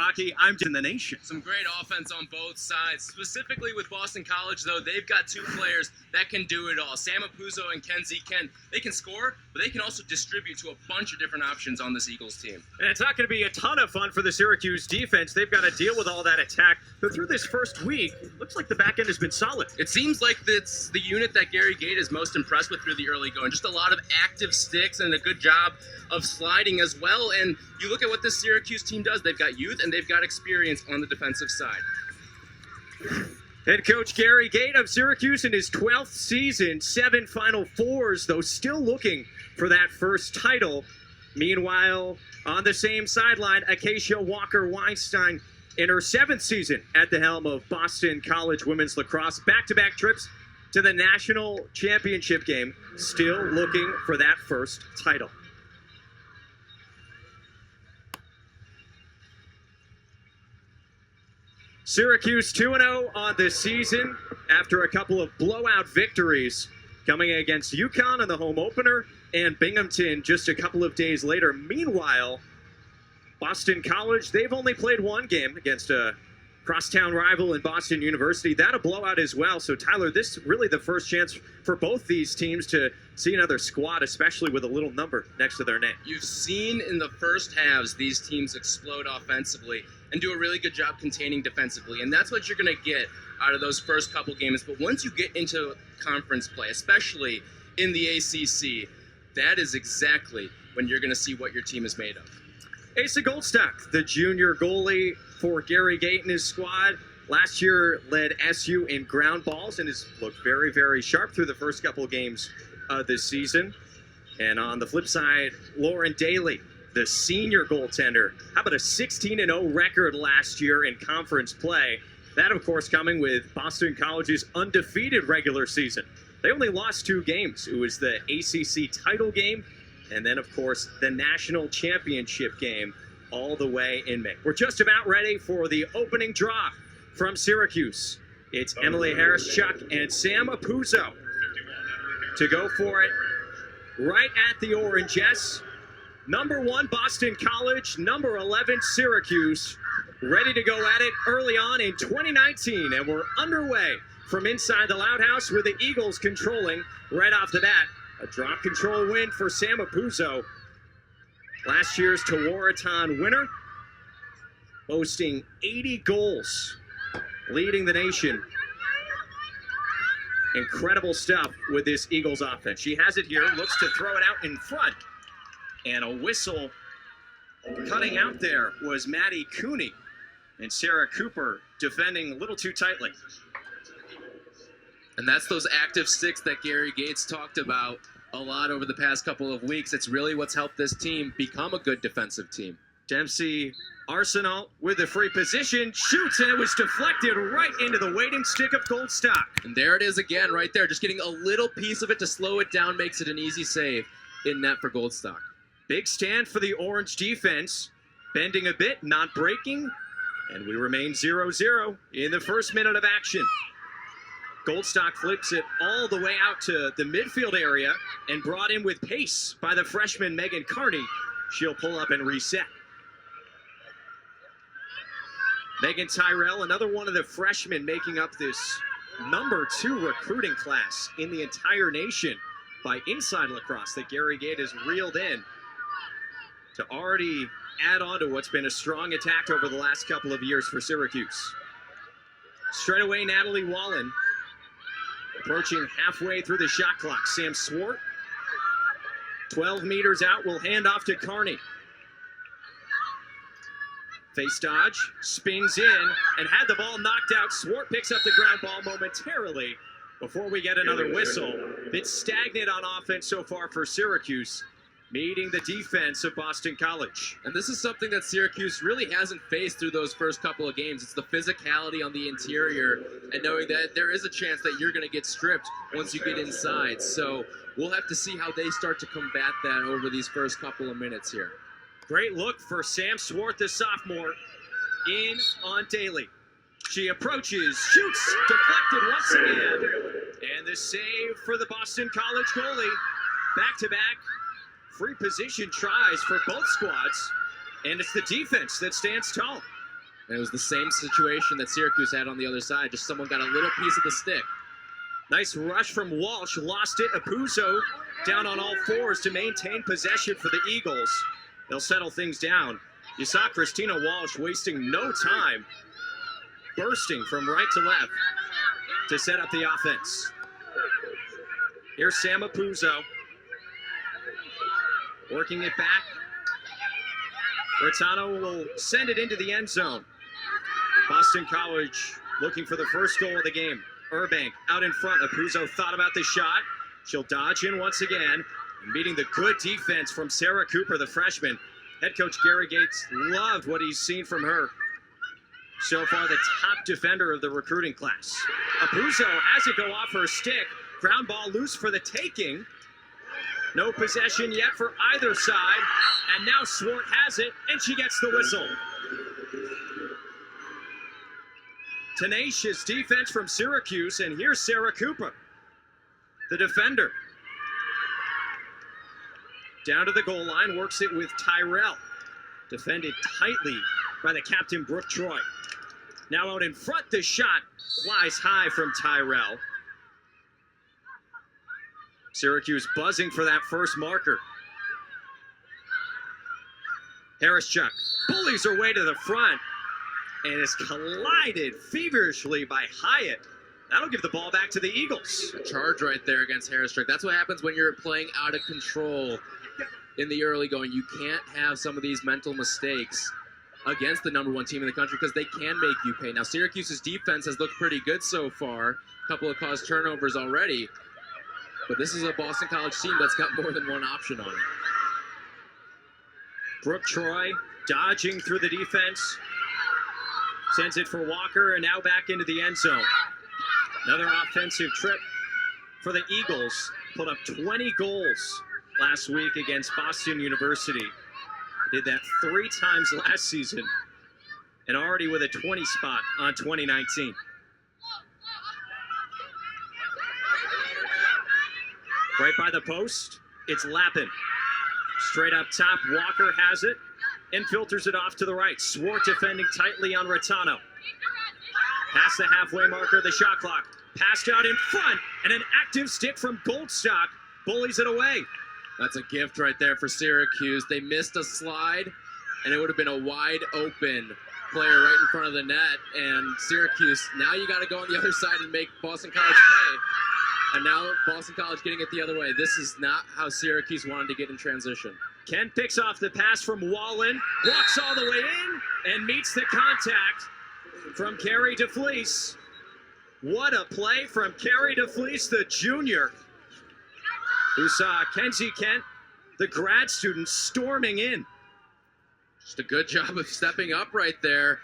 hockey, I'm in the nation. Some great offense on both sides. Specifically with Boston College, though, they've got two players that can do it all. Sam Apuzzo and Kenzie Ken. They can score, but they can also distribute to a bunch of different options on this Eagles team. And it's not going to be a ton of fun for the Syracuse defense. They've got to deal with all that attack. But through this first week, looks like the back end has been solid. It seems like it's the unit that Gary Gate is most impressed with through the early going. Just a lot of active sticks and a good job of sliding as well. And you look at what this Syracuse team does. They've got youth and they've got experience on the defensive side. Head coach Gary Gate of Syracuse in his 12th season, 7 Final Fours, though still looking for that first title. Meanwhile, on the same sideline, Acacia Walker-Weinstein in her 7th season at the helm of Boston College women's lacrosse. Back-to-back trips to the national championship game, still looking for that first title. Syracuse 2-0 on the season after a couple of blowout victories coming against UConn in the home opener and Binghamton just a couple of days later. Meanwhile, Boston College, they've only played one game against a crosstown rival in Boston University. That a blowout as well. So, Tyler, this is really the first chance for both these teams to see another squad, especially with a little number next to their name. You've seen in the first halves these teams explode offensively and do a really good job containing defensively. And that's what you're going to get out of those first couple games. But once you get into conference play, especially in the ACC, that is exactly when you're going to see what your team is made of. Asa Goldstock, the junior goalie for Gary Gate and his squad, last year led SU in ground balls and has looked very, very sharp through the first couple of games this season. And on the flip side, Lauren Daly, the senior goaltender. How about a 16-0 record last year in conference play? That, of course, coming with Boston College's undefeated regular season. They only lost 2 games. It was the ACC title game and then, of course, the national championship game all the way in May. We're just about ready for the opening draw from Syracuse. It's Emily Harris-Chuck and Sam Apuzzo to go for it right at the Orange S. Number 1, Boston College. Number 11, Syracuse. Ready to go at it early on in 2019. And we're underway from inside the Loud House with the Eagles controlling right off the bat. A drop control win for Sam Apuzzo. Last year's Tewaaraton winner. Boasting 80 goals. Leading the nation. Incredible stuff with this Eagles offense. She has it here. Looks to throw it out in front. And a whistle cutting out there was Maddie Cooney. And Sarah Cooper defending a little too tightly. And that's those active sticks that Gary Gates talked about a lot over the past couple of weeks. It's really what's helped this team become a good defensive team. Dempsey Arsenal with the free position, shoots, and it was deflected right into the waiting stick of Goldstock. And there it is again right there. Just getting a little piece of it to slow it down makes it an easy save in net for Goldstock. Big stand for the Orange defense. Bending a bit, not breaking. And we remain 0-0 in the first minute of action. Goldstock flips it all the way out to the midfield area and brought in with pace by the freshman Megan Carney. She'll pull up and reset. Megan Tyrell, another one of the freshmen making up this number 2 recruiting class in the entire nation by Inside Lacrosse that Gary Gate has reeled in to already add on to what's been a strong attack over the last couple of years for Syracuse. Straight away, Natalie Wallen. Approaching halfway through the shot clock. Sam Swart, 12 meters out, will hand off to Carney. Face dodge, spins in, and had the ball knocked out. Swart picks up the ground ball momentarily before we get another whistle. Bit stagnant on offense so far for Syracuse, meeting the defense of Boston College. And this is something that Syracuse really hasn't faced through those first couple of games. It's the physicality on the interior and knowing that there is a chance that you're going to get stripped once you get inside. So we'll have to see how they start to combat that over these first couple of minutes here. Great look for Sam Swart, the sophomore, in on Daly. She approaches, shoots, deflected once again. And the save for the Boston College goalie. Back-to-back free position tries for both squads. And it's the defense that stands tall. And it was the same situation that Syracuse had on the other side. Just someone got a little piece of the stick. Nice rush from Walsh. Lost it. Apuzzo down on all fours to maintain possession for the Eagles. They'll settle things down. You saw Christina Walsh wasting no time, bursting from right to left to set up the offense. Here's Sam Apuzzo working it back. Bertano will send it into the end zone. Boston College looking for the first goal of the game. Urbank out in front. Apuzzo thought about the shot. She'll dodge in once again. And meeting the good defense from Sarah Cooper, the freshman. Head coach Gary Gates loved what he's seen from her. So far, the top defender of the recruiting class. Apuzzo has it go off her stick. Ground ball loose for the taking. No possession yet for either side. And now Swart has it, and she gets the whistle. Tenacious defense from Syracuse, and here's Sarah Cooper, the defender. Down to the goal line, works it with Tyrell. Defended tightly by the captain, Brooke Troy. Now out in front, the shot flies high from Tyrell. Syracuse buzzing for that first marker. Harris-Chuck bullies her way to the front and is collided feverishly by Hyatt. That'll give the ball back to the Eagles. A charge right there against Harris-Chuck. That's what happens when you're playing out of control in the early going. You can't have some of these mental mistakes against the #1 team in the country because they can make you pay. Now, Syracuse's defense has looked pretty good so far. A couple of caused turnovers already. But this is a Boston College team that's got more than one option on it. Brooke Troy dodging through the defense. Sends it for Walker, and now back into the end zone. Another offensive trip for the Eagles. Put up 20 goals last week against Boston University. Did that 3 times last season, and already with a 20 spot on 2019. Right by the post, it's Lappin. Straight up top, Walker has it and filters it off to the right. Swart defending tightly on Rattano. Past the halfway marker, the shot clock. Passed out in front, and an active stick from Goldstock bullies it away. That's a gift right there for Syracuse. They missed a slide, and it would have been a wide open player right in front of the net. And Syracuse, now you got to go on the other side and make Boston College play. And now Boston College getting it the other way. This is not how Syracuse wanted to get in transition. Ken picks off the pass from Wallen, walks all the way in, and meets the contact from Carrie DeFleece. What a play from Carrie DeFleece, the junior, who saw Kenzie Kent, the grad student, storming in. Just a good job of stepping up right there.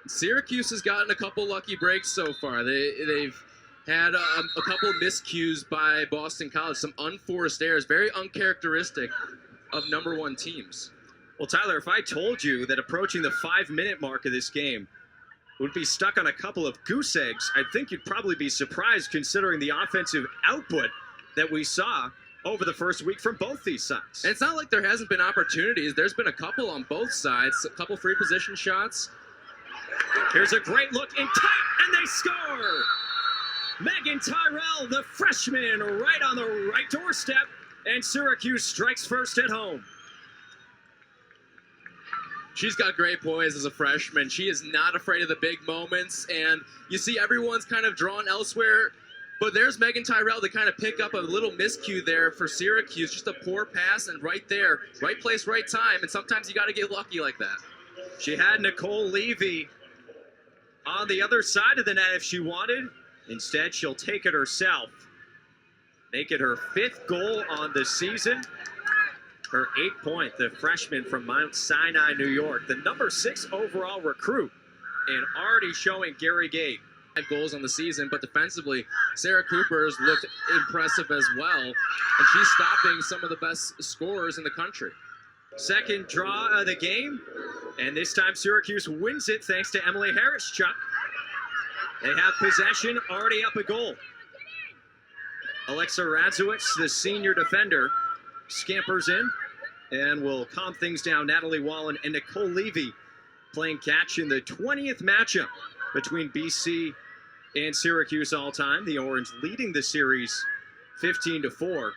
Syracuse has gotten a couple lucky breaks so far. They've had a couple miscues by Boston College, some unforced errors, very uncharacteristic of #1 teams. Well, Tyler, if I told you that approaching the 5-minute mark of this game would be stuck on a couple of goose eggs, I think you'd probably be surprised considering the offensive output that we saw over the first week from both these sides. And it's not like there hasn't been opportunities. There's been a couple on both sides, a couple free position shots. Here's a great look in tight, and they score! Megan Tyrell, the freshman, right on the right doorstep, and Syracuse strikes first at home. She's got great poise as a freshman. She is not afraid of the big moments, and you see everyone's kind of drawn elsewhere, but there's Megan Tyrell to kind of pick up a little miscue there for Syracuse, just a poor pass, and right there, right place, right time, and sometimes you got to get lucky like that. She had Nicole Levy on the other side of the net if she wanted. Instead, she'll take it herself. Make it her 5th goal on the season. Her 8th point, the freshman from Mount Sinai, New York. The #6 overall recruit, and already showing Gary Gate. 5 goals on the season, but defensively, Sarah Cooper's looked impressive as well, and she's stopping some of the best scorers in the country. Second draw of the game, and this time Syracuse wins it thanks to Emily Harris-Chuck. They have possession, already up a goal. Alexa Radzowicz, the senior defender, scampers in and will calm things down. Natalie Wallen and Nicole Levy playing catch in the 20th matchup between BC and Syracuse all time. The Orange leading the series 15-4.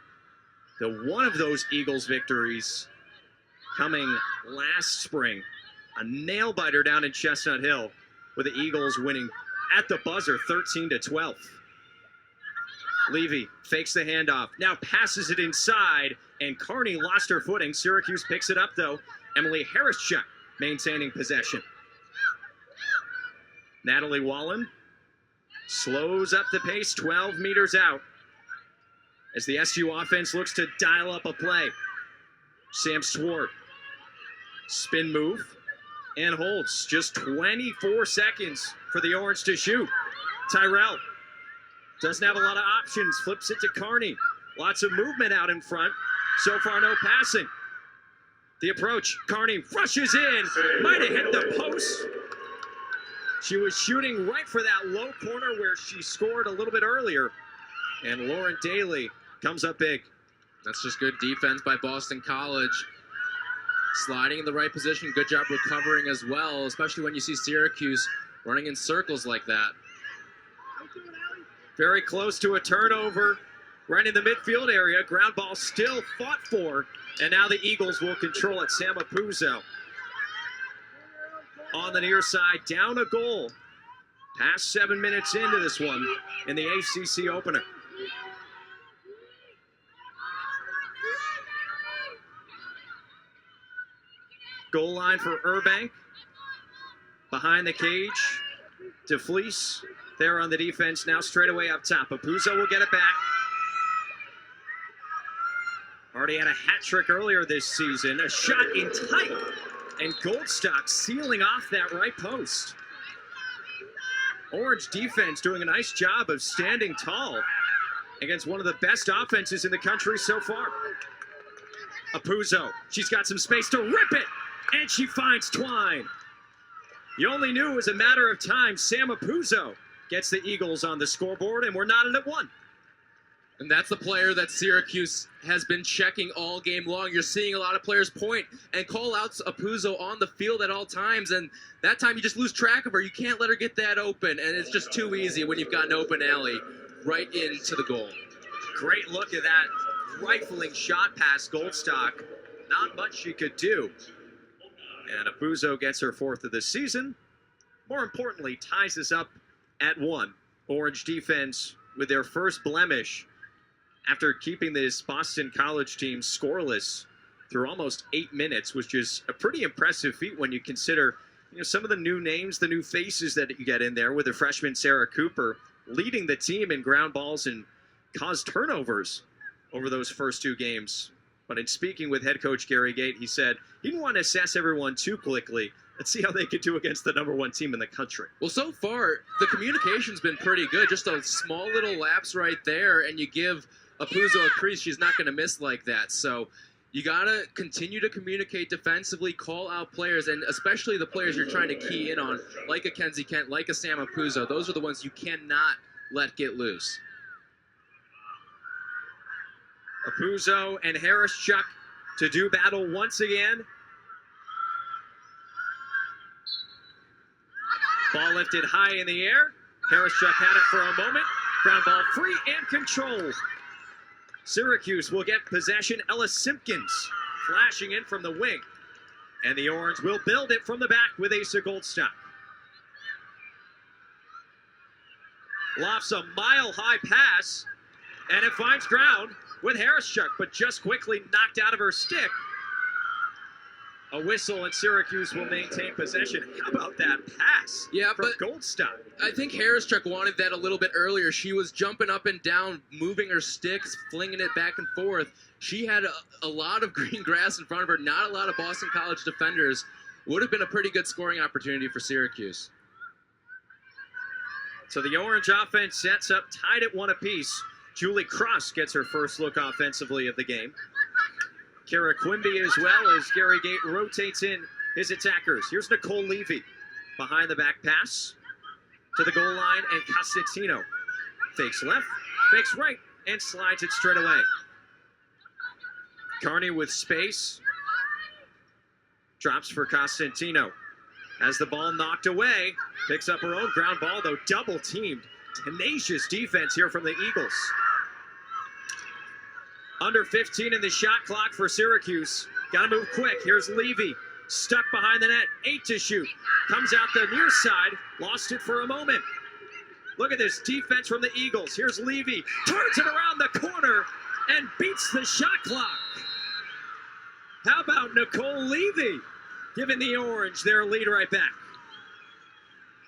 One of those Eagles victories coming last spring. A nail-biter down in Chestnut Hill with the Eagles winning at the buzzer 13-12. Levy fakes the handoff, now passes it inside, and Carney lost her footing. Syracuse picks it up, though. Emily Harrischuk maintaining possession. Natalie Wallen slows up the pace 12 meters out as the SU offense looks to dial up a play. Sam Swart, spin move, and holds. Just 24 seconds for the Orange to shoot. Tyrell doesn't have a lot of options, flips it to Carney. Lots of movement out in front. So far, no passing. The approach, Carney rushes in, might have hit the post. She was shooting right for that low corner where she scored a little bit earlier. And Lauren Daly comes up big. That's just good defense by Boston College. Sliding in the right position, good job recovering as well, especially when you see Syracuse running in circles like that. Very close to a turnover, right in the midfield area. Ground ball still fought for, and now the Eagles will control it. Sam Apuzzo on the near side, down a goal. Past 7 minutes into this one in the ACC opener. Goal line for Urbank. Behind the cage, DeFleece there on the defense, now straight away up top. Apuzzo will get it back. Already had a hat trick earlier this season. A shot in tight, and Goldstock sealing off that right post. Orange defense doing a nice job of standing tall against one of the best offenses in the country so far. Apuzzo, she's got some space to rip it, and she finds Twine. You only knew it was a matter of time. Sam Apuzzo gets the Eagles on the scoreboard, and we're knotted at 1. And that's the player that Syracuse has been checking all game long. You're seeing a lot of players point and call out Apuzzo on the field at all times, and that time you just lose track of her. You can't let her get that open, and it's just too easy when you've got an open alley right into the goal. Great look at that rifling shot past Goldstock. Not much she could do. And Apuzzo gets her 4th of the season. More importantly, ties us up at 1. Orange defense with their first blemish after keeping this Boston College team scoreless through almost 8 minutes, which is a pretty impressive feat when you consider, some of the new names, the new faces that you get in there, with the freshman Sarah Cooper leading the team in ground balls and caused turnovers over those first 2 games. But in speaking with head coach Gary Gait, he said he didn't want to assess everyone too quickly. Let's see how they could do against the #1 team in the country. Well, so far, the communication's been pretty good. Just a small little lapse right there, and you give Apuzzo a crease, she's not going to miss like that. So you got to continue to communicate defensively, call out players, and especially the players you're trying to key in on, like a Kenzie Kent, like a Sam Apuzzo. Those are the ones you cannot let get loose. Apuzzo and Harrischuk to do battle once again. Ball lifted high in the air. Harrischuk had it for a moment. Ground ball free and control. Syracuse will get possession. Ella Simpkins flashing in from the wing. And the Orange will build it from the back with Asa Goldstock. Lofts a mile-high pass, and it finds ground with Harrischuk, but just quickly knocked out of her stick. A whistle, and Syracuse will maintain possession. How about that pass from Goldstock? I think Harrischuk wanted that a little bit earlier. She was jumping up and down, moving her sticks, flinging it back and forth. She had a lot of green grass in front of her, not a lot of Boston College defenders. Would have been a pretty good scoring opportunity for Syracuse. So the Orange offense sets up tied at 1 apiece. Julie Cross gets her first look offensively of the game. Kara Quimby as well, as Gary Gait rotates in his attackers. Here's Nicole Levy behind the back pass to the goal line, and Costantino fakes left, fakes right, and slides it straight away. Carney with space. Drops for Costantino. Has the ball knocked away. Picks up her own ground ball, though double teamed. Tenacious defense here from the Eagles. Under 15 in the shot clock for Syracuse. Got to move quick. Here's Levy. Stuck behind the net. 8 to shoot. Comes out the near side. Lost it for a moment. Look at this defense from the Eagles. Here's Levy. Turns it around the corner and beats the shot clock. How about Nicole Levy giving the Orange their lead right back?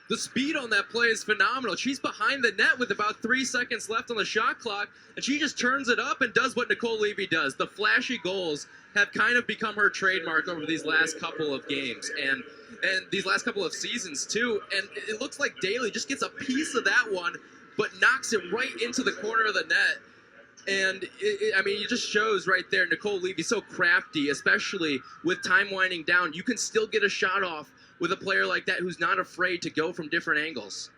The speed on that play is phenomenal. She's behind the net with about 3 seconds left on the shot clock, and she just turns it up and does what Nicole Levy does. The flashy goals have kind of become her trademark over these last couple of games and these last couple of seasons too. And it looks like Daly just gets a piece of that one, but knocks it right into the corner of the net. And I mean, it just shows right there, Nicole Levy so crafty, especially with time winding down. You can still get a shot off with a player like that who's not afraid to go from different angles.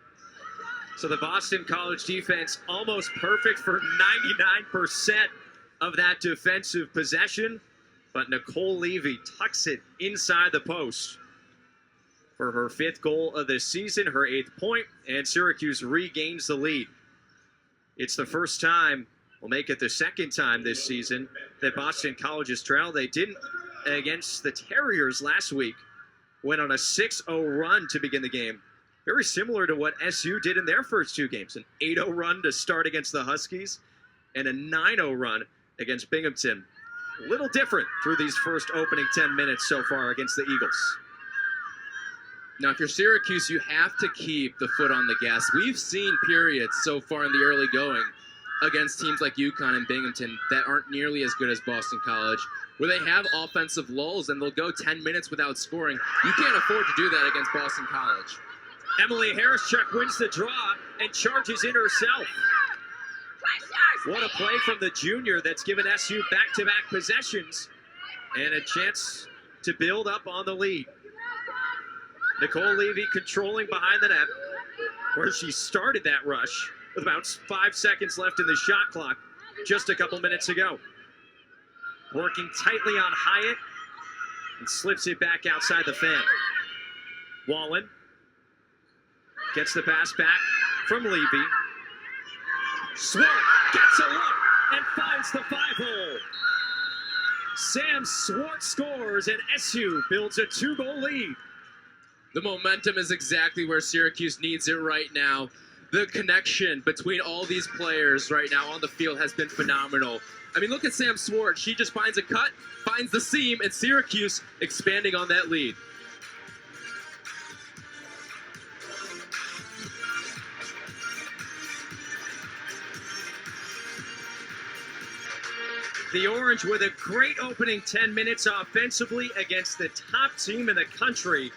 So the Boston College defense almost perfect for 99% of that defensive possession, but Nicole Levy tucks it inside the post for her 5th goal of the season, her 8th point, and Syracuse regains the lead. It's the first time, we'll make it the 2nd time this season, that Boston College has trailed. They didn't against the Terriers last week. Went on a 6-0 run to begin the game. Very similar to what SU did in their first 2 games. An 8-0 run to start against the Huskies and a 9-0 run against Binghamton. A little different through these first opening 10 minutes so far against the Eagles. Now, if you're Syracuse, you have to keep the foot on the gas. We've seen periods so far in the early going against teams like UConn and Binghamton that aren't nearly as good as Boston College, where they have offensive lulls and they'll go 10 minutes without scoring. You can't afford to do that against Boston College. Emily Harris-Chuck wins the draw and charges in herself. What a play from the junior that's given SU back-to-back possessions and a chance to build up on the lead. Nicole Levy controlling behind the net, where she started that rush with about 5 seconds left in the shot clock just a couple minutes ago. Working tightly on Hyatt and slips it back outside the fan. Wallen gets the pass back from Levy. Swart gets a look and finds the 5-hole. Sam Swart scores and SU builds a 2-goal lead. The momentum is exactly where Syracuse needs it right now. The connection between all these players right now on the field has been phenomenal. I mean, look at Sam Swart. She just finds a cut, finds the seam, and Syracuse expanding on that lead. The Orange with a great opening 10 minutes offensively against the top team in the country,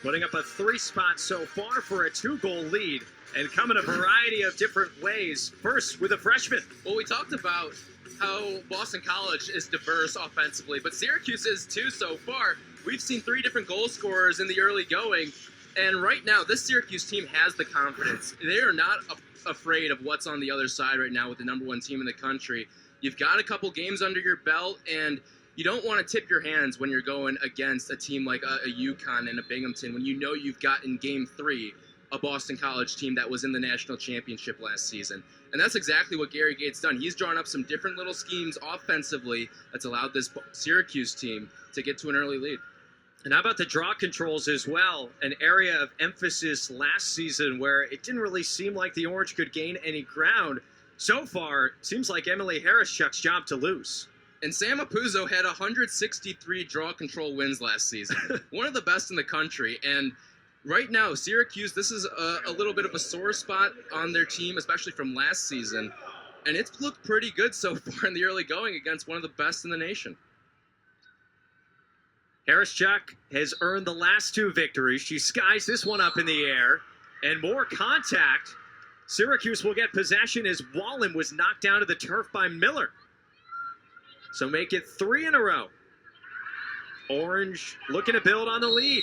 putting up a 3-spot so far for a 2-goal lead and come in a variety of different ways. First, with a freshman. Well, we talked about how Boston College is diverse offensively, but Syracuse is too so far. We've seen 3 different goal scorers in the early going, and right now, this Syracuse team has the confidence. They are not afraid of what's on the other side right now with the #1 team in the country. You've got a couple games under your belt, and you don't want to tip your hands when you're going against a team like a UConn and a Binghamton when you know you've got in Game 3 a Boston College team that was in the national championship last season. And that's exactly what Gary Gates done. He's drawn up some different little schemes offensively that's allowed this Syracuse team to get to an early lead. And how about the draw controls as well? An area of emphasis last season where it didn't really seem like the Orange could gain any ground. So far, it seems like Emily Harris-Chuck's job to lose. And Sam Apuzzo had 163 draw control wins last season. One of the best in the country. And right now, Syracuse, this is a little bit of a sore spot on their team, especially from last season. And it's looked pretty good so far in the early going against one of the best in the nation. Harris-Chuck has earned the last 2 victories. She skies this one up in the air. And more contact. Syracuse will get possession as Wallen was knocked down to the turf by Miller. So make it 3 in a row. Orange looking to build on the lead.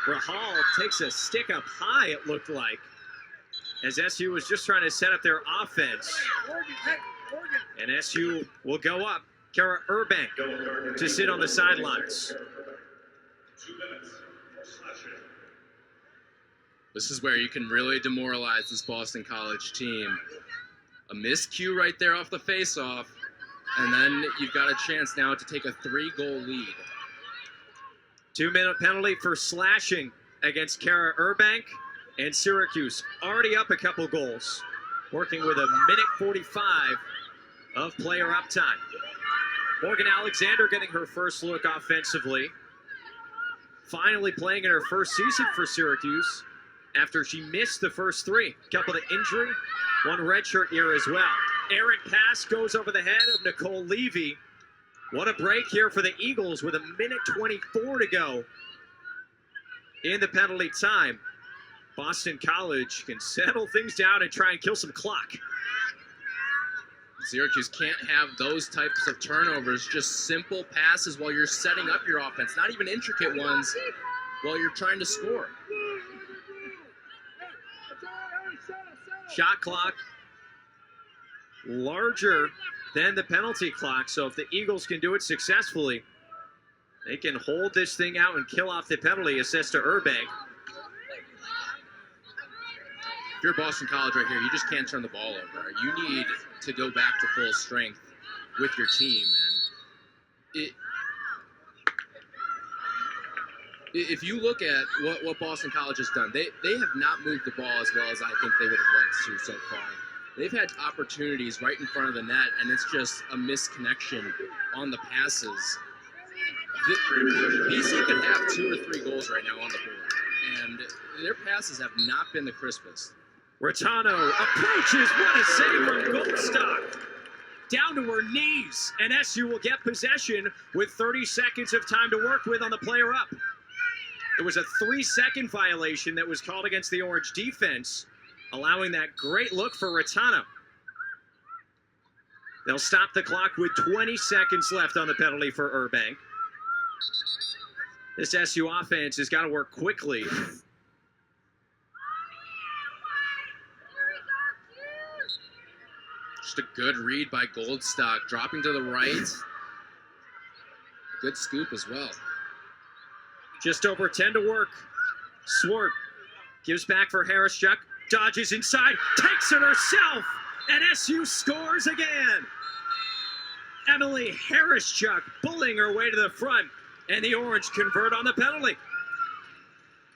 Rahal takes a stick up high, it looked like, as SU was just trying to set up their offense. And SU will go up. Kara Urbank to sit on the sidelines. 2 minutes. This is where you can really demoralize this Boston College team. A miscue right there off the face-off, and then you've got a chance now to take a 3-goal lead. 2-minute penalty for slashing against Kara Urbank, and Syracuse already up a couple goals, working with a minute 45 of player uptime. Morgan Alexander getting her first look offensively, finally playing in her first season for Syracuse after she missed the first 3. Couple to injury, 1 redshirt year as well. Errant pass goes over the head of Nicole Levy. What a break here for the Eagles with a minute 24 to go in the penalty time. Boston College can settle things down and try and kill some clock. Syracuse can't have those types of turnovers, just simple passes while you're setting up your offense, not even intricate ones while you're trying to score. Shot clock larger than the penalty clock, so if the Eagles can do it successfully, they can hold this thing out and kill off the penalty assist to Urbank. If you're Boston College right here, you just can't turn the ball over. You need to go back to full strength with your team. And if you look at what Boston College has done, they have not moved the ball as well as I think they would have liked to so far. They've had opportunities right in front of the net, and it's just a misconnection on the passes. BC could have 2 or 3 goals right now on the board, and their passes have not been the crispest. Rattano approaches, what a save from Goldstock. Down to her knees, and SU will get possession with 30 seconds of time to work with on the player up. It was a 3-second violation that was called against the Orange defense, allowing that great look for Rattano. They'll stop the clock with 20 seconds left on the penalty for Urbank. This SU offense has got to work quickly. Just a good read by Goldstock, dropping to the right. A good scoop as well. Just over 10 to work. Swart gives back for Harris-Chuck, dodges inside, takes it herself, and SU scores again. Emily Harris-Chuck bullying her way to the front, and the Orange convert on the penalty.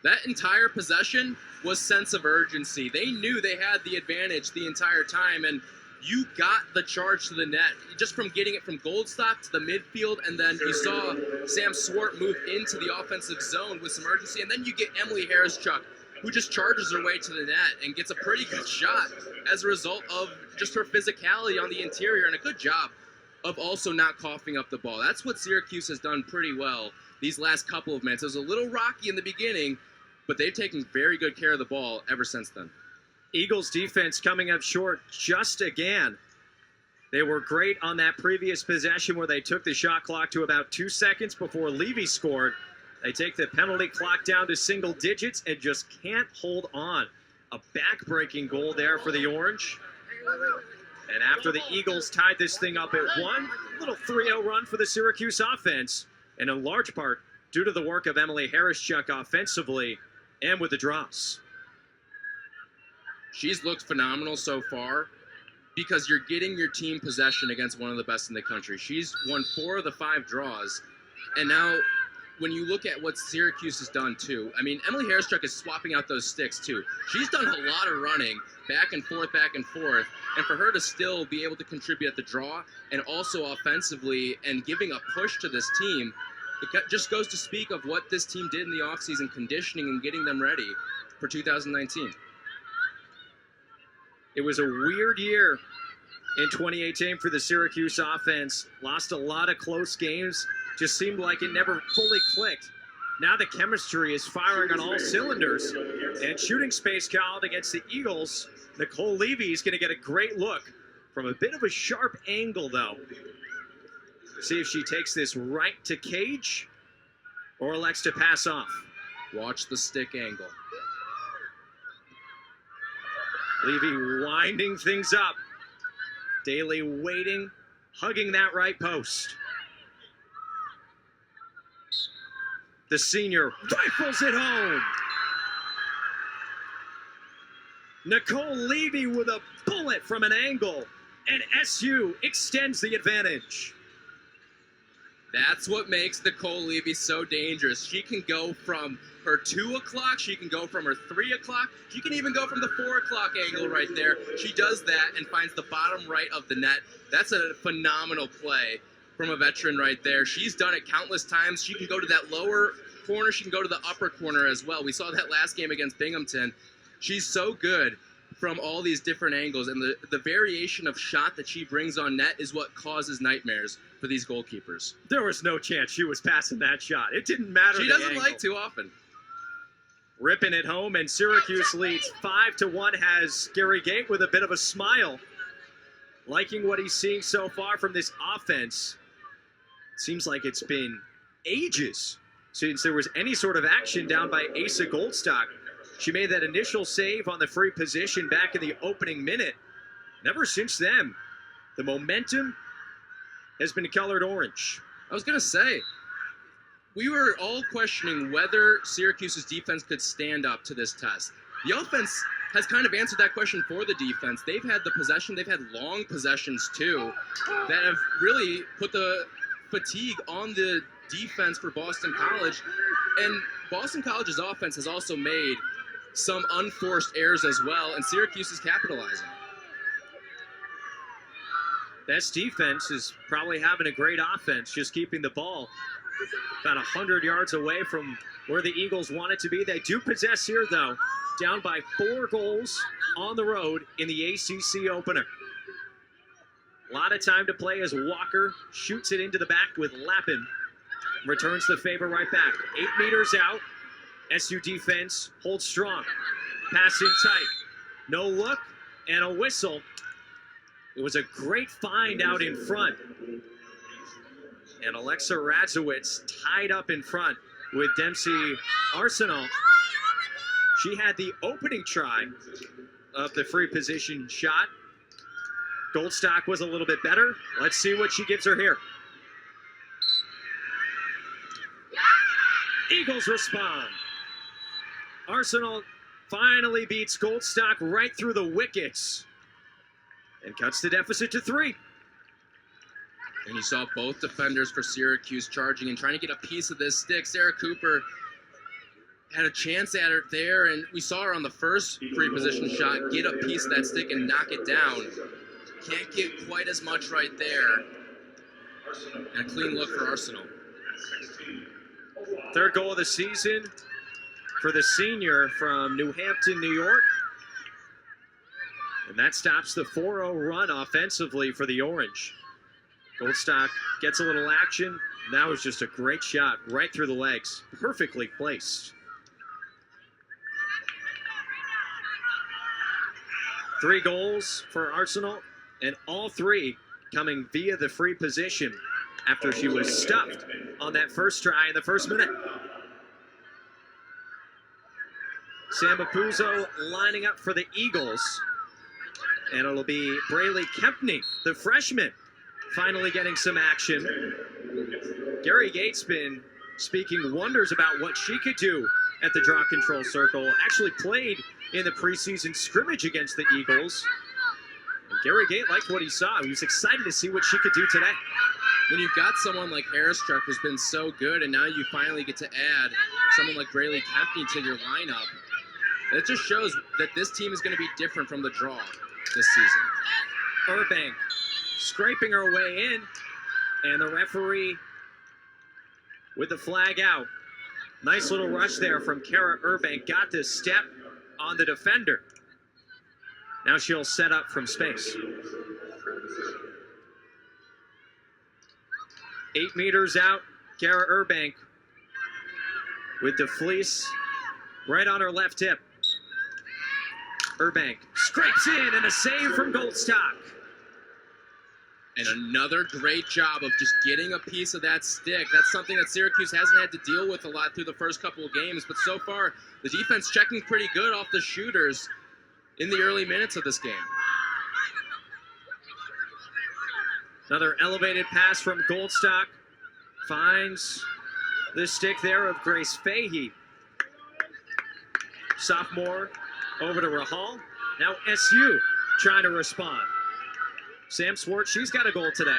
That entire possession was sense of urgency. They knew they had the advantage the entire time, and you got the charge to the net just from getting it from Goldstock to the midfield, and then you saw Sam Swart move into the offensive zone with some urgency, and then you get Emily Harris-Chuck, who just charges her way to the net and gets a pretty good shot as a result of just her physicality on the interior, and a good job of also not coughing up the ball. That's what Syracuse has done pretty well these last couple of minutes. It was a little rocky in the beginning, but they've taken very good care of the ball ever since then. Eagles defense coming up short just again. They were great on that previous possession where they took the shot clock to about 2 seconds before Levy scored. They take the penalty clock down to single digits and just can't hold on. A back-breaking goal there for the Orange. And after the Eagles tied this thing up at 1, a little 3-0 run for the Syracuse offense, and in large part due to the work of Emily Harris-Chuck offensively and with the draws. She's looked phenomenal so far because you're getting your team possession against one of the best in the country. She's won 4 of the 5 draws. And now when you look at what Syracuse has done too, I mean, Emily Harris-Chuck is swapping out those sticks too. She's done a lot of running back and forth. And for her to still be able to contribute at the draw and also offensively and giving a push to this team, it just goes to speak of what this team did in the offseason, conditioning and getting them ready for 2019. It was a weird year in 2018 for the Syracuse offense. Lost a lot of close games. Just seemed like it never fully clicked. Now the chemistry is firing on all cylinders. And shooting space called against the Eagles. Nicole Levy is going to get a great look from a bit of a sharp angle, though. See if she takes this right to cage or elects to pass off. Watch the stick angle. Levy winding things up. Daly waiting, hugging that right post. The senior rifles it home. Nicole Levy with a bullet from an angle, and SU extends the advantage. That's what makes Nicole Levy so dangerous. She can go from her 2 o'clock, she can go from her 3 o'clock, she can even go from the 4 o'clock angle right there. She does that and finds the bottom right of the net. That's a phenomenal play from a veteran right there. She's done it countless times. She can go to that lower corner, she can go to the upper corner as well. We saw that last game against Binghamton. She's so good from all these different angles, and the variation of shot that she brings on net is what causes nightmares for these goalkeepers. There was no chance she was passing that shot. It didn't matter. She doesn't like too often. Ripping it home, and Syracuse leads 5-1, has Gary Gate with a bit of a smile. Liking what he's seeing so far from this offense. Seems like it's been ages since there was any sort of action down by Asa Goldstock. She made that initial save on the free position back in the opening minute. Never since then, the momentum has been colored orange. I was going to say, we were all questioning whether Syracuse's defense could stand up to this test. The offense has kind of answered that question for the defense. They've had the possession, they've had long possessions too, that have really put the fatigue on the defense for Boston College. And Boston College's offense has also made some unforced errors as well, and Syracuse is capitalizing. Best defense is probably having a great offense, just keeping the ball about 100 yards away from where the Eagles want it to be. They do possess here, though, down by 4 goals on the road in the ACC opener. A lot of time to play as Walker shoots it into the back with Lappin. Returns the favor right back. 8 meters out. SU defense holds strong. Pass in tight. No look and a whistle. It was a great find out in front. And Alexa Radzowitz tied up in front with Dempsey Arsenal. She had the opening try of the free position shot. Goldstock was a little bit better. Let's see what she gives her here. Eagles respond. Arsenal finally beats Goldstock right through the wickets and cuts the deficit to 3. And you saw both defenders for Syracuse charging and trying to get a piece of this stick. Sarah Cooper had a chance at it there, and we saw her on the first free position shot get a piece of that stick and knock it down. Can't get quite as much right there. And a clean look for Arsenal. 3rd goal of the season for the senior from New Hampton, New York. And that stops the 4-0 run offensively for the Orange. Goldstock gets a little action. That was just a great shot right through the legs. Perfectly placed. 3 goals for Arsenal, and all 3 coming via the free position after she was stuffed on that first try in the first minute. Sam Apuzzo lining up for the Eagles. And it'll be Braylee Kempney, the freshman, finally getting some action. Gary Gates been speaking wonders about what she could do at the draw control circle. Actually played in the preseason scrimmage against the Eagles. And Gary Gate liked what he saw. He was excited to see what she could do today. When you've got someone like Harris-Struck who's been so good, and now you finally get to add someone like Braylee Kempney to your lineup, it just shows that this team is going to be different from the draw this season. Urbank scraping her way in, and the referee with the flag out. Nice little rush there from Kara Urbank. Got the step on the defender. Now she'll set up from space. 8 meters out, Kara Urbank with the fleece right on her left hip. Urbank scrapes in, and a save from Goldstock. And another great job of just getting a piece of that stick. That's something that Syracuse hasn't had to deal with a lot through the first couple of games, but so far the defense checking pretty good off the shooters in the early minutes of this game. Another elevated pass from Goldstock. Finds The stick there of Grace Fahey. Sophomore over to Rahal. Now SU trying to respond. Sam Swart, she's got a goal today.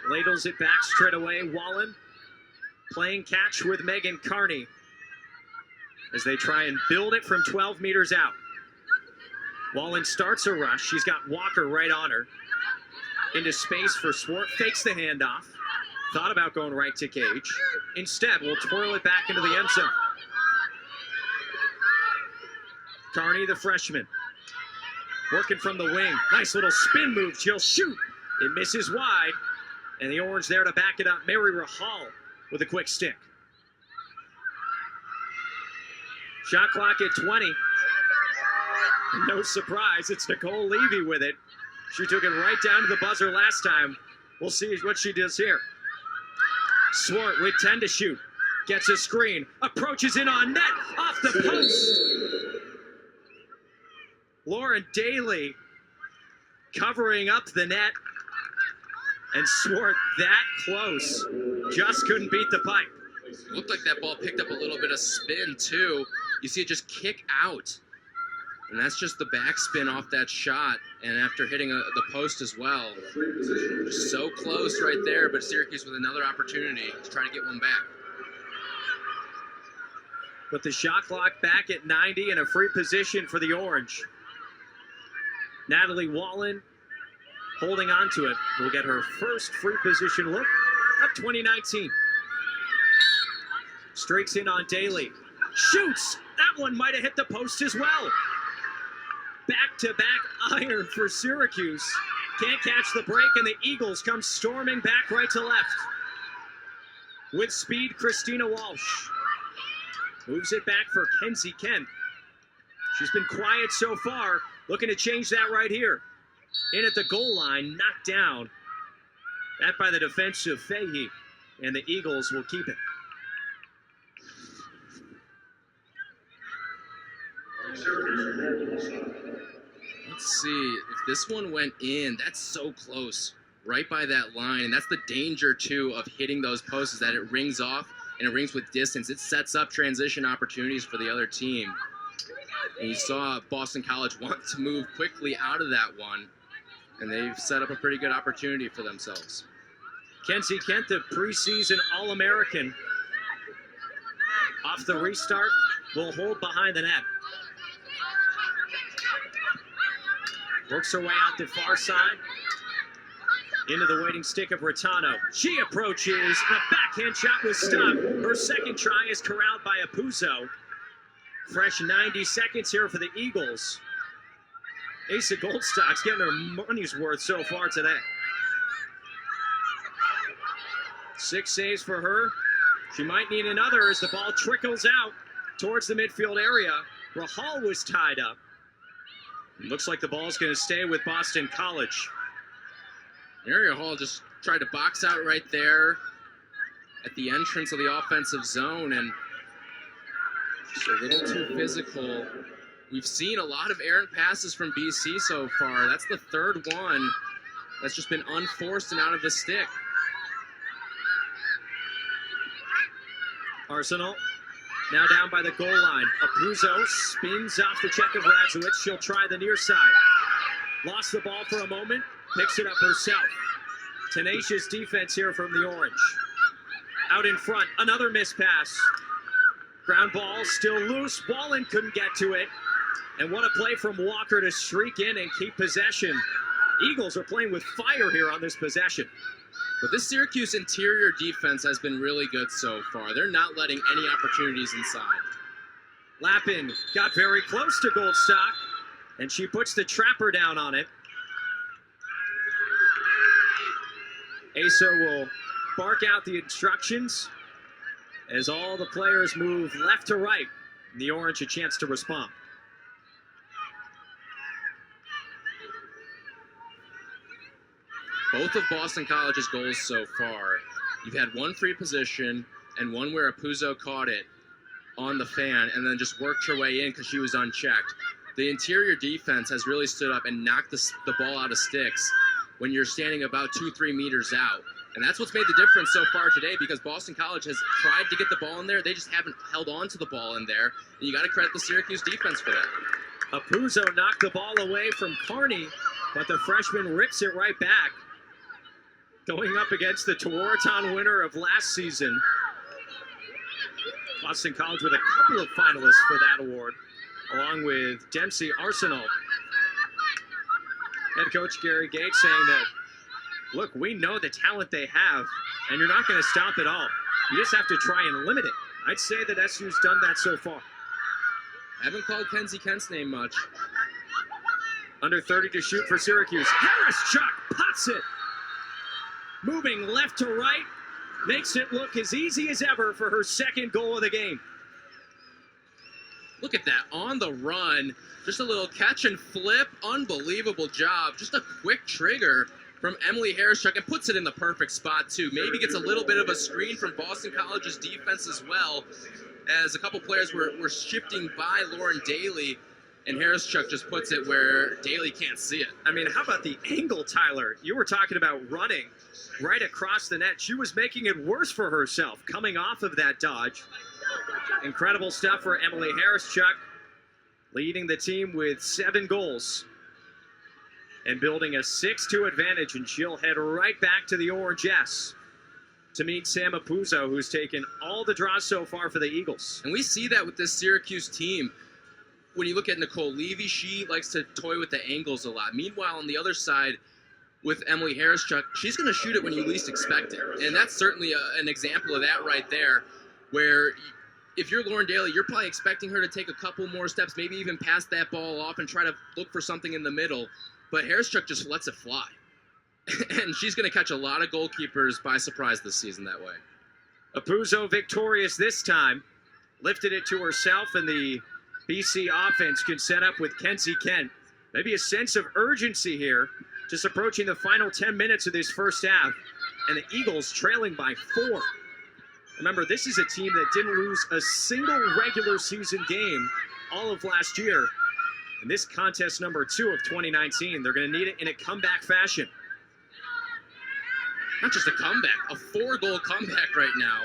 Ladles it back straight away. Wallen playing catch with Megan Carney as they try and build it from 12 meters out. Wallen starts a rush. She's got Walker right on her. Into space for Swart. Fakes the handoff. Thought about going right to Cage. Instead, will twirl it back into the end zone. Carney, the freshman, working from the wing. Nice little spin move. She'll shoot. It misses wide. And the Orange there to back it up. Mary Rahal with a quick stick. Shot clock at 20. And no surprise, it's Nicole Levy with it. She took it right down to the buzzer last time. We'll see what she does here. Swart with 10 to shoot. Gets a screen. Approaches in on net. Off the post. Lauren Daly covering up the net. And Swart that close. Just couldn't beat the pipe. It looked like that ball picked up a little bit of spin, too. You see it just kick out. And that's just the backspin off that shot. And after hitting the post as well. So close right there, but Syracuse with another opportunity to try to get one back. But the shot clock back at 90 and a free position for the Orange. Natalie Wallen holding on to it. Will get her first free position look of 2019. Streaks in on Daly. Shoots! That one might have hit the post as well. Back-to-back iron for Syracuse. Can't catch the break, and the Eagles come storming back right to left. With speed, Christina Walsh. Moves it back for Kenzie Kent. She's been quiet so far. Looking to change that right here. In at the goal line, knocked down. That by the defensive Fahey. And the Eagles will keep it. Let's see, if this one went in, that's so close, right by that line. And that's the danger, too, of hitting those posts, is that it rings off and it rings with distance. It sets up transition opportunities for the other team. And you saw Boston College want to move quickly out of that one, and they've set up a pretty good opportunity for themselves. Kenzie Kent, the preseason All-American. Off the restart, will hold behind the net. Works her way out the far side. Into the waiting stick of Rattano. She approaches, and a backhand shot was stopped. Her second try is corralled by Apuzzo. Fresh 90 seconds here for the Eagles. Asa Goldstock's getting her money's worth so far today. 6 saves for her. She might need another as the ball trickles out towards the midfield area. Rahal was tied up. Looks like the ball's going to stay with Boston College. Area Hall just tried to box out right there at the entrance of the offensive zone, and just a little too physical. We've seen a lot of errant passes from BC so far. That's the third one that's just been unforced and out of the stick. Arsenal now down by the goal line. Apuzzo spins off the check of Radzowitz. She'll try the near side. Lost the ball for a moment. Picks it up herself. Tenacious defense here from the Orange. Out in front, another missed pass. Ground ball still loose. Wallen couldn't get to it. And what a play from Walker to streak in and keep possession. Eagles are playing with fire here on this possession. But this Syracuse interior defense has been really good so far. They're not letting any opportunities inside. Lappin got very close to Goldstock, and she puts the trapper down on it. Asa will bark out the instructions as all the players move left to right. And the Orange a chance to respond. Both of Boston College's goals so far, you've had one free position and one where Apuzzo caught it on the fan and then just worked her way in because she was unchecked. The interior defense has really stood up and knocked the ball out of sticks when you're standing about 2-3 meters out. And that's what's made the difference so far today, because Boston College has tried to get the ball in there. They just haven't held on to the ball in there. And you got to credit the Syracuse defense for that. Apuzzo knocked the ball away from Carney, but the freshman rips it right back. Going up against the Tewaaraton winner of last season. Boston College with a couple of finalists for that award, along with Dempsey Arsenal. Head coach Gary Gates saying that, look, we know the talent they have, and you're not going to stop it all. You just have to try and limit it. I'd say that SU's done that so far. I haven't called Kenzie Kent's name much. Under 30 to shoot for Syracuse. Harris Chuck pots it. Moving left to right. Makes it look as easy as ever for her second goal of the game. Look at that, on the run. Just a little catch and flip. Unbelievable job. Just a quick trigger from Emily Harris-Chuck, and puts it in the perfect spot, too. Maybe gets a little bit of a screen from Boston College's defense as well, as a couple players were shifting by Lauren Daly, and Harris-Chuck just puts it where Daly can't see it. I mean, how about the angle, Tyler? You were talking about running right across the net. She was making it worse for herself, coming off of that dodge. Incredible stuff for Emily Harris-Chuck, leading the team with 7 goals and building a 6-2 advantage, and she'll head right back to the Orange S to meet Sam Apuzzo, who's taken all the draws so far for the Eagles. And we see that with this Syracuse team. When you look at Nicole Levy, she likes to toy with the angles a lot. Meanwhile, on the other side, with Emily Harris-Chuck, she's going to shoot it when you least expect it. And that's certainly an example of that right there, where if you're Lauren Daly, you're probably expecting her to take a couple more steps, maybe even pass that ball off and try to look for something in the middle. But Harris-Chuck just lets it fly. And she's going to catch a lot of goalkeepers by surprise this season that way. Apuzzo victorious this time. Lifted it to herself, and the BC offense can set up with Kenzie Kent. Maybe a sense of urgency here, just approaching the final 10 minutes of this first half. And the Eagles trailing by 4. Remember, this is a team that didn't lose a single regular season game all of last year. In this contest number 2 of 2019, they're going to need it in a comeback fashion. Not just a comeback, a 4-goal comeback right now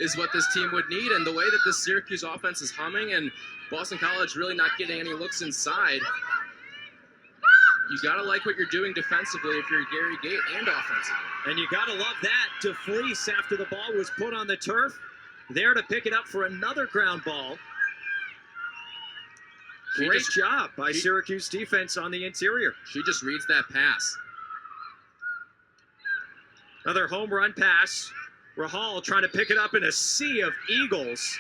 is what this team would need. And the way that this Syracuse offense is humming and Boston College really not getting any looks inside, you got to like what you're doing defensively if you're Gary Gate, and offensively. And you got to love that. DeFleece, after the ball was put on the turf, there to pick it up for another ground ball. Great job by Syracuse defense on the interior. She just reads that pass. Another home run pass. Rahal trying to pick it up in a sea of Eagles.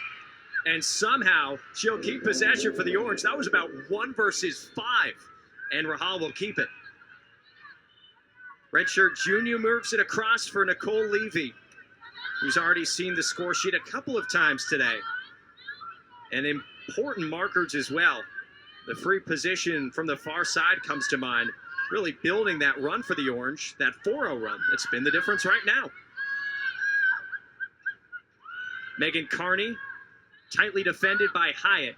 And somehow she'll keep possession for the Orange. That was about 1 versus 5. And Rahal will keep it. Redshirt junior moves it across for Nicole Levy, who's already seen the score sheet a couple of times today. And important markers as well. The free position from the far side comes to mind, really building that run for the Orange, that 4-0 run. That's been the difference right now. Megan Carney, tightly defended by Hyatt.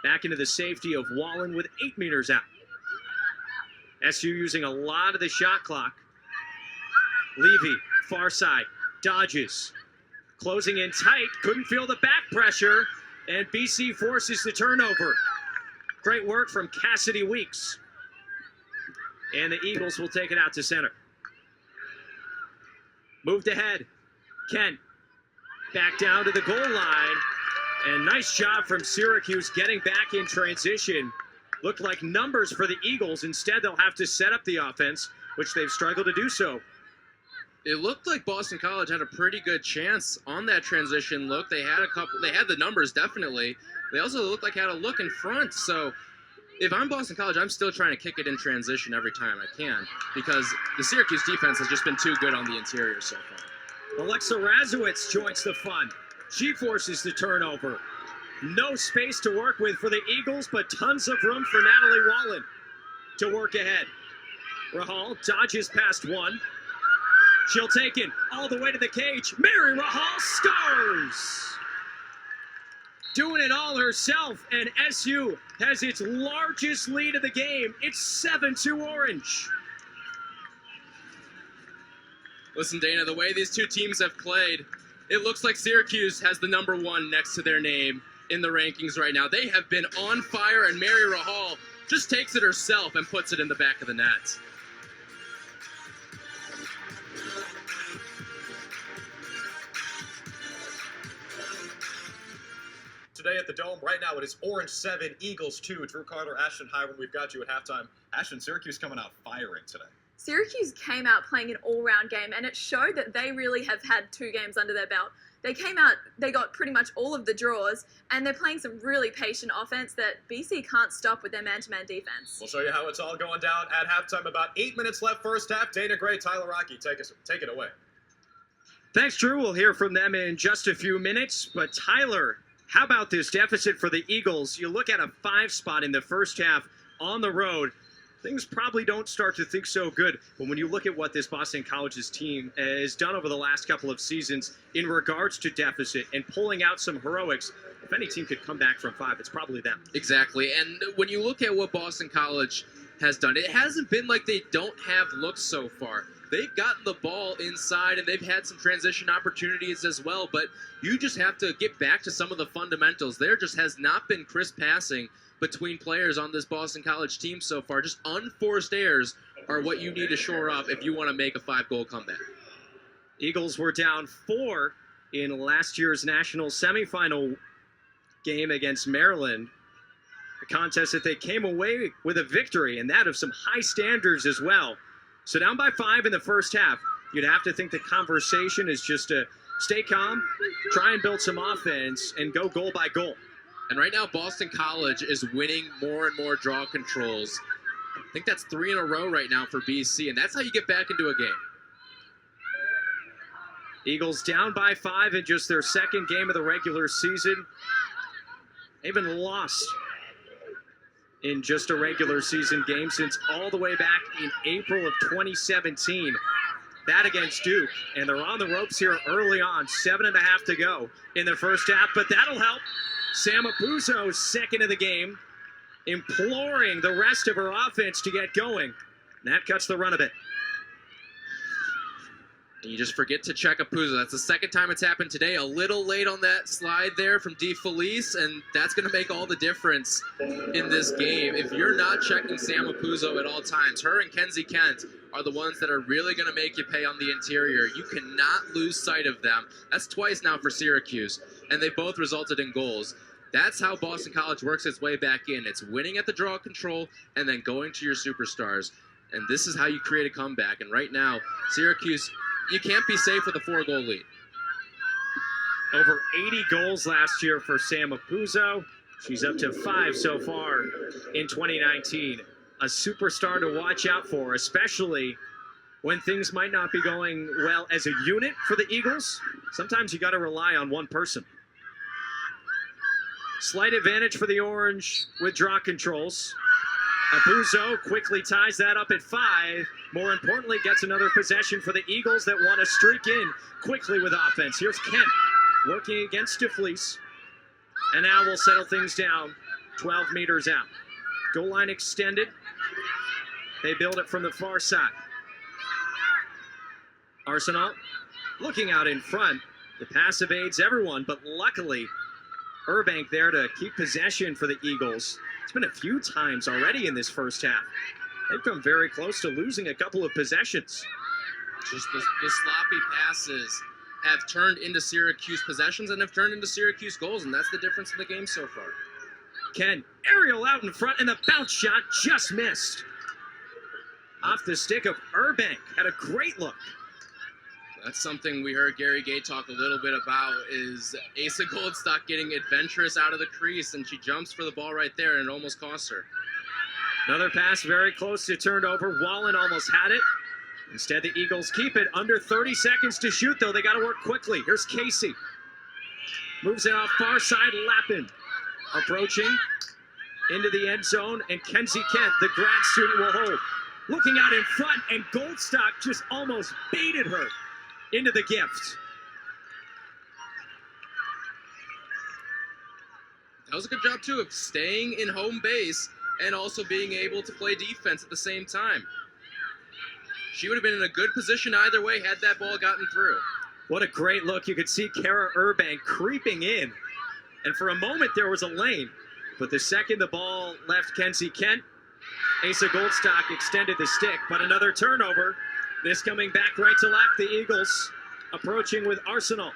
Back into the safety of Wallen with 8 meters out. SU using a lot of the shot clock. Levy, far side, dodges. Closing in tight, couldn't feel the back pressure, and BC forces the turnover. Great work from Cassidy Weeks. And the Eagles will take it out to center. Moved ahead. Kent back down to the goal line. And nice job from Syracuse getting back in transition. Looked like numbers for the Eagles. Instead, they'll have to set up the offense, which they've struggled to do so. It looked like Boston College had a pretty good chance on that transition look. They had the numbers, definitely. They also looked like had a look in front. So if I'm Boston College, I'm still trying to kick it in transition every time I can, because the Syracuse defense has just been too good on the interior so far. Alexa Razowitz joins the fun. She forces the turnover. No space to work with for the Eagles, but tons of room for Natalie Wallen to work ahead. Rahal dodges past one. She'll take it all the way to the cage. Mary Rahal scores! Doing it all herself, and SU has its largest lead of the game. It's 7-2 Orange. Listen, Dana, the way these two teams have played, it looks like Syracuse has the #1 next to their name in the rankings right now. They have been on fire, and Mary Rahal just takes it herself and puts it in the back of the net. Today at the Dome, right now it is Orange 7, Eagles 2. Drew Carter, Ashton Hiram, we've got you at halftime. Ashton, Syracuse coming out firing today. Syracuse came out playing an all-round game, and it showed that they really have had 2 games under their belt. They came out, they got pretty much all of the draws, and they're playing some really patient offense that BC can't stop with their man-to-man defense. We'll show you how it's all going down at halftime. About 8 minutes left first half. Dana Gray, Tyler Rocky, take it away. Thanks, Drew. We'll hear from them in just a few minutes. But Tyler, how about this deficit for the Eagles? You look at a 5 spot in the first half on the road. Things probably don't start to think so good. But when you look at what this Boston College's team has done over the last couple of seasons in regards to deficit and pulling out some heroics, if any team could come back from 5, it's probably them. Exactly. And when you look at what Boston College has done, it hasn't been like they don't have looks so far. They've gotten the ball inside, and they've had some transition opportunities as well, but you just have to get back to some of the fundamentals. There just has not been crisp passing between players on this Boston College team so far. Just unforced errors are what you need to shore up if you want to make a 5-goal comeback. Eagles were down 4 in last year's national semifinal game against Maryland. A contest that they came away with a victory, and that of some high standards as well. So down by 5 in the first half, you'd have to think the conversation is just to stay calm, try and build some offense, and go goal by goal. And right now, Boston College is winning more and more draw controls. I think that's 3 in a row right now for BC, and that's how you get back into a game. Eagles down by 5 in just their second game of the regular season. They've been lost in just a regular season game since all the way back in April of 2017. That against Duke, and they're on the ropes here early on. 7.5 to go in the first half, but that'll help. Sam Apuzzo, second of the game, imploring the rest of her offense to get going. And that cuts the run of it. And you just forget to check Apuzzo. That's the second time it's happened today. A little late on that slide there from DeFelice, and that's going to make all the difference in this game. If you're not checking Sam Apuzzo at all times, her and Kenzie Kent are the ones that are really going to make you pay on the interior. You cannot lose sight of them. That's twice now for Syracuse, and they both resulted in goals. That's how Boston College works its way back in. It's winning at the draw control and then going to your superstars. And this is how you create a comeback. And right now, Syracuse, you can't be safe with a 4-goal lead. Over 80 goals last year for Sam Apuzzo. She's up to 5 so far in 2019. A superstar to watch out for, especially when things might not be going well as a unit for the Eagles. Sometimes you got to rely on one person. Slight advantage for the Orange with draw controls. Apuzzo quickly ties that up at 5. More importantly, gets another possession for the Eagles that want to streak in quickly with offense. Here's Kent working against DeFelice. And now we'll settle things down 12 meters out. Goal line extended. They build it from the far side. Arsenal looking out in front. The pass evades everyone, but luckily Burbank there to keep possession for the Eagles. It's been a few times already in this first half. They've come very close to losing a couple of possessions. Just the sloppy passes have turned into Syracuse possessions and have turned into Syracuse goals, and that's the difference in the game so far. Ken, aerial out in front, and the bounce shot just missed. Off the stick of Burbank. Had a great look. That's something we heard Gary Gay talk a little bit about, is Asa Goldstock getting adventurous out of the crease, and she jumps for the ball right there, and it almost cost her. Another pass very close to turned over. Wallen almost had it. Instead, the Eagles keep it. Under 30 seconds to shoot, though. They got to work quickly. Here's Casey. Moves it off far side. Lappin approaching into the end zone, and Kenzie Kent, the grad student, will hold. Looking out in front, and Goldstock just almost baited her into the gift. That was a good job, too, of staying in home base and also being able to play defense at the same time. she would have been in a good position either way had that ball gotten through. What a great look. You could see Kara Urbank creeping in. And for a moment, there was a lane. But the second the ball left Kenzie Kent, Asa Goldstock extended the stick. But another turnover. This coming back right to left. The Eagles approaching with Arsenal.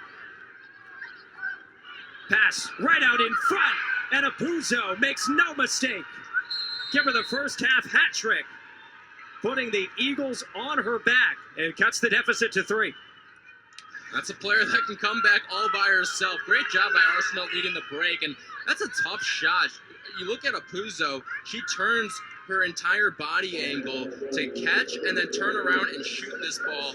Pass right out in front. And Apuzzo makes no mistake. Give her the first half hat trick, putting the Eagles on her back and cuts the deficit to 3. That's a player that can come back all by herself. Great job by Arsenal leading the break, and that's a tough shot. You look at Apuzzo, she turns her entire body angle to catch and then turn around and shoot this ball.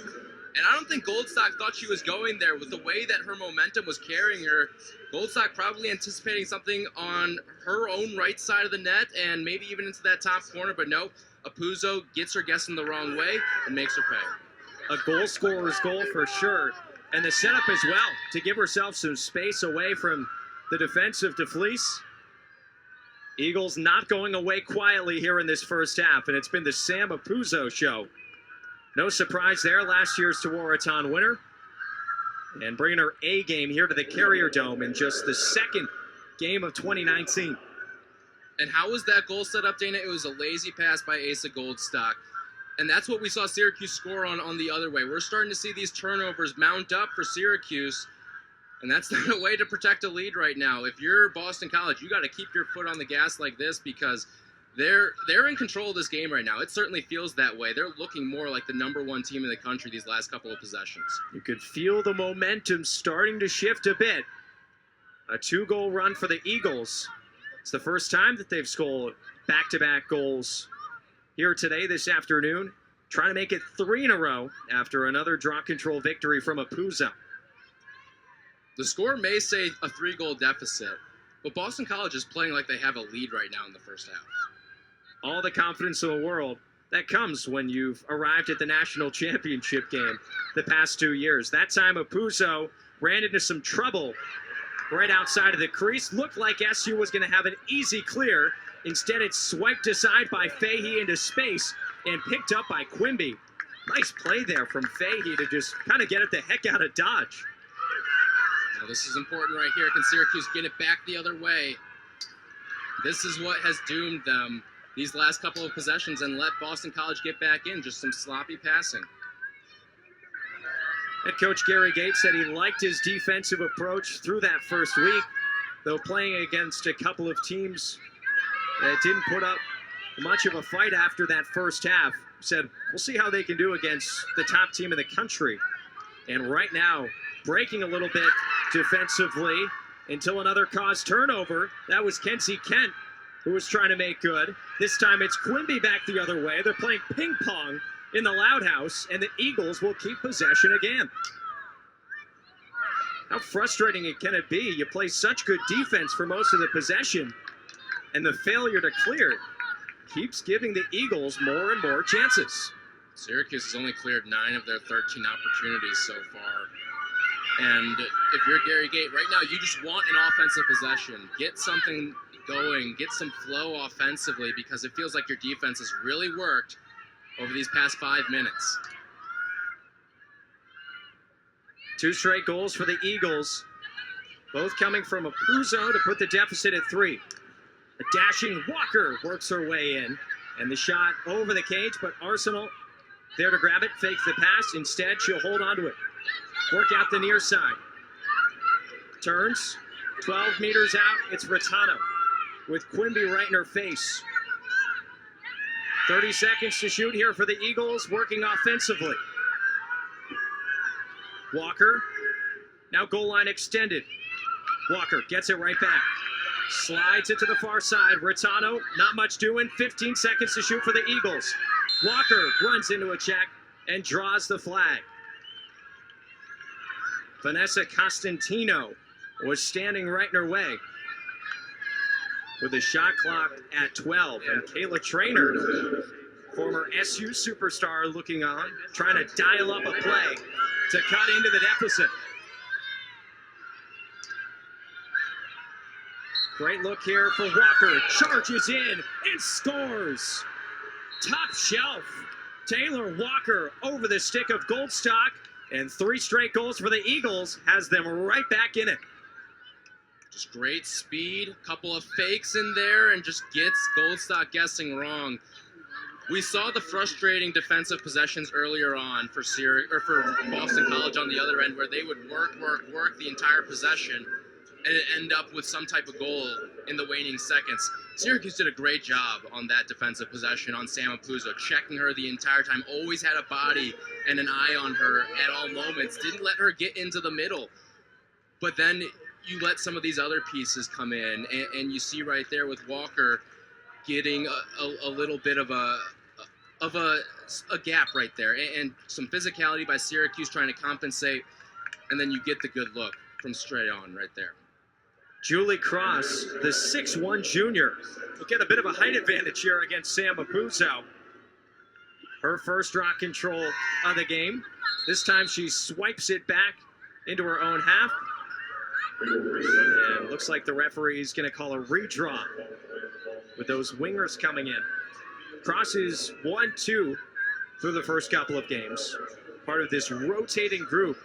And I don't think Goldstock thought she was going there. With the way that her momentum was carrying her, Goldstock probably anticipating something on her own right side of the net and maybe even into that top corner, but no, Apuzzo gets her guessing the wrong way and makes her pay. A goal scorer's goal for sure. And the setup as well to give herself some space away from the defense of DeFleece. Eagles not going away quietly here in this first half, and it's been the Sam Apuzzo show. No surprise there, last year's Tewaaraton winner. And bringing her A game here to the Carrier Dome in just the second game of 2019. And how was that goal set up, Dana? It was a lazy pass by Asa Goldstock. And that's what we saw Syracuse score on the other way. We're starting to see these turnovers mount up for Syracuse. And that's not a way to protect a lead right now. If you're Boston College, you got to keep your foot on the gas like this because they're in control of this game right now. It certainly feels that way. They're looking more like the #1 team in the country these last couple of possessions. You could feel the momentum starting to shift a bit. A 2-goal run for the Eagles. It's the first time that they've scored back-to-back goals here today, this afternoon. Trying to make it 3 in a row after another draw control victory from Apuzzo. The score may say a 3-goal deficit, but Boston College is playing like they have a lead right now in the first half. All the confidence in the world that comes when you've arrived at the national championship game the past 2 years. That time Apuzzo ran into some trouble right outside of the crease. Looked like SU was going to have an easy clear. Instead, it's swiped aside by Fahey into space and picked up by Quimby. Nice play there from Fahey to just kind of get it the heck out of Dodge. Now, this is important right here. Can Syracuse get it back the other way? This is what has doomed them these last couple of possessions and let Boston College get back in. Just some sloppy passing. Head coach Gary Gates said he liked his defensive approach through that first week, though playing against a couple of teams that didn't put up much of a fight after that first half. Said, we'll see how they can do against the top team in the country. And right now, breaking a little bit defensively until another caused turnover. That was Kenzie Kent who was trying to make good. This time it's Quimby back the other way. They're playing ping pong in the Loud House, and the Eagles will keep possession again. How frustrating can it be? You play such good defense for most of the possession, and the failure to clear keeps giving the Eagles more and more chances. Syracuse has only cleared 9 of their 13 opportunities so far. And if you're Gary Gate, right now you just want an offensive possession. Get something going, get some flow offensively, because it feels like your defense has really worked over these past 5 minutes. 2 straight goals for the Eagles, both coming from Apuzzo to put the deficit at 3. A dashing Walker works her way in, and the shot over the cage, but Arsenal there to grab it, fakes the pass. Instead, she'll hold on to it. Work out the near side. Turns, 12 meters out, it's Rattano with Quimby right in her face. 30 seconds to shoot here for the Eagles, working offensively. Walker, now goal line extended. Walker gets it right back. Slides it to the far side. Rattano, not much doing. 15 seconds to shoot for the Eagles. Walker runs into a check and draws the flag. Vanessa Costantino was standing right in her way with the shot clock at 12. And Kayla Traynor, former SU superstar, looking on, trying to dial up a play to cut into the deficit. Great look here for Walker. Charges in and scores. Top shelf Taylor Walker over the stick of Goldstock, and 3 straight goals for the Eagles has them right back in it. Just great speed, couple of fakes in there, and just gets Goldstock guessing wrong. We saw the frustrating defensive possessions earlier on for Boston College on the other end, where they would work the entire possession and end up with some type of goal in the waning seconds. Syracuse did a great job on that defensive possession on Sam Apuzzo, checking her the entire time, always had a body and an eye on her at all moments, didn't let her get into the middle. But then you let some of these other pieces come in, and you see right there with Walker getting a little bit of a gap right there, and some physicality by Syracuse trying to compensate, and then you get the good look from straight on right there. Julie Cross, the 6'1 junior, will get a bit of a height advantage here against Sam Apuzzo. Her first draw control of the game. This time she swipes it back into her own half. And looks like the referee is going to call a redraw with those wingers coming in. Cross is 1-2 through the first couple of games. Part of this rotating group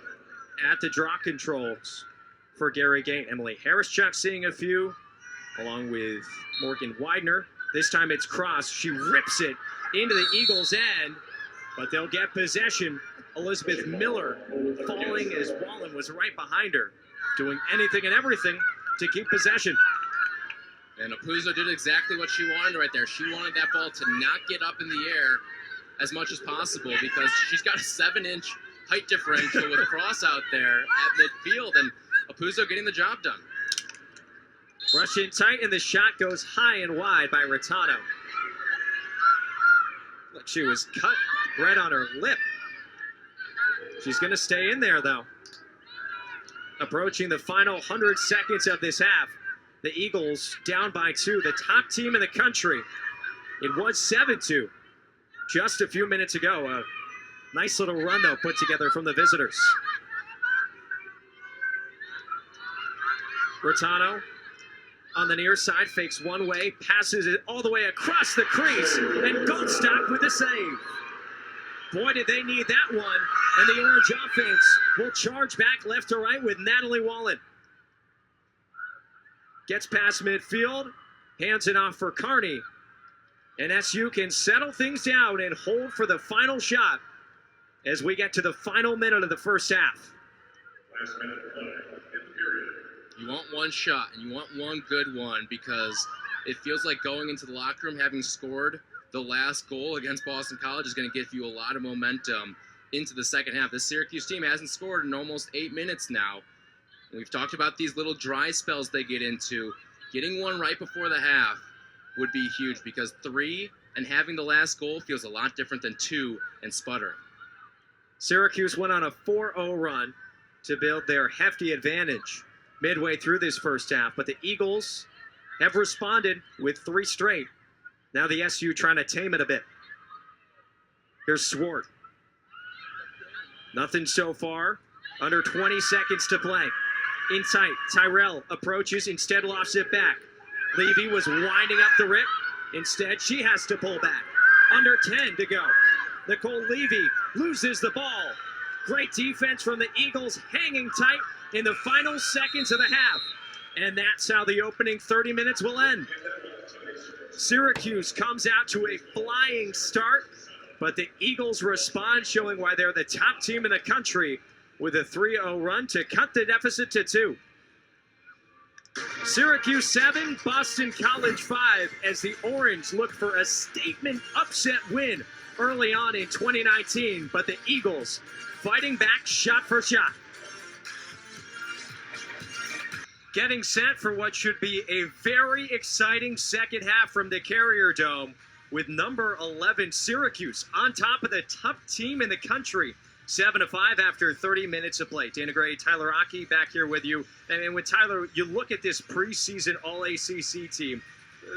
at the draw controls for Gary Gayton. Emily Harrischuk seeing a few, along with Morgan Widener. This time it's Cross. She rips it into the Eagles' end, but they'll get possession. Elizabeth Miller falling as Wallen was right behind her, doing anything and everything to keep possession. And Apuzzo did exactly what she wanted right there. She wanted that ball to not get up in the air as much as possible, because she's got a 7-inch height differential with Cross out there at midfield, and Apuzzo getting the job done. Rush in tight, and the shot goes high and wide by Rattano. Like she was cut right on her lip. She's going to stay in there, though. Approaching the final 100 seconds of this half. The Eagles down by 2, the top team in the country. It was 7-2 just a few minutes ago. A nice little run, though, put together from the visitors. Rattano on the near side, fakes one way, passes it all the way across the crease, and Goldstock with the save. Boy, did they need that one, and the Orange offense will charge back left to right with Natalie Wallen. Gets past midfield, hands it off for Carney, and SU can settle things down and hold for the final shot as we get to the final minute of the first half. Last minute of play in the period. You want one shot, and you want one good one, because it feels like going into the locker room having scored the last goal against Boston College is going to give you a lot of momentum into the second half. This Syracuse team hasn't scored in almost 8 minutes now. And we've talked about these little dry spells they get into. Getting one right before the half would be huge, because 3 and having the last goal feels a lot different than 2 and sputtering. Syracuse went on a 4-0 run to build their hefty advantage midway through this first half, but the Eagles have responded with 3 straight. Now the SU trying to tame it a bit. Here's Swart. Nothing so far. Under 20 seconds to play. In tight, Tyrell approaches, instead lofts it back. Levy was winding up the rip. Instead, she has to pull back. Under 10 to go. Nicole Levy loses the ball. Great defense from the Eagles, hanging tight in the final seconds of the half. And that's how the opening 30 minutes will end. Syracuse comes out to a flying start, but the Eagles respond, showing why they're the top team in the country with a 3-0 run to cut the deficit to 2. Syracuse 7, Boston College 5, as the Orange look for a statement upset win early on in 2019, but the Eagles fighting back shot for shot. Getting set for what should be a very exciting second half from the Carrier Dome, with number 11 Syracuse on top of the top team in the country, 7-5 after 30 minutes of play. Dana Gray, Tyler Aki back here with you. And with Tyler, you look at this preseason All-ACC team,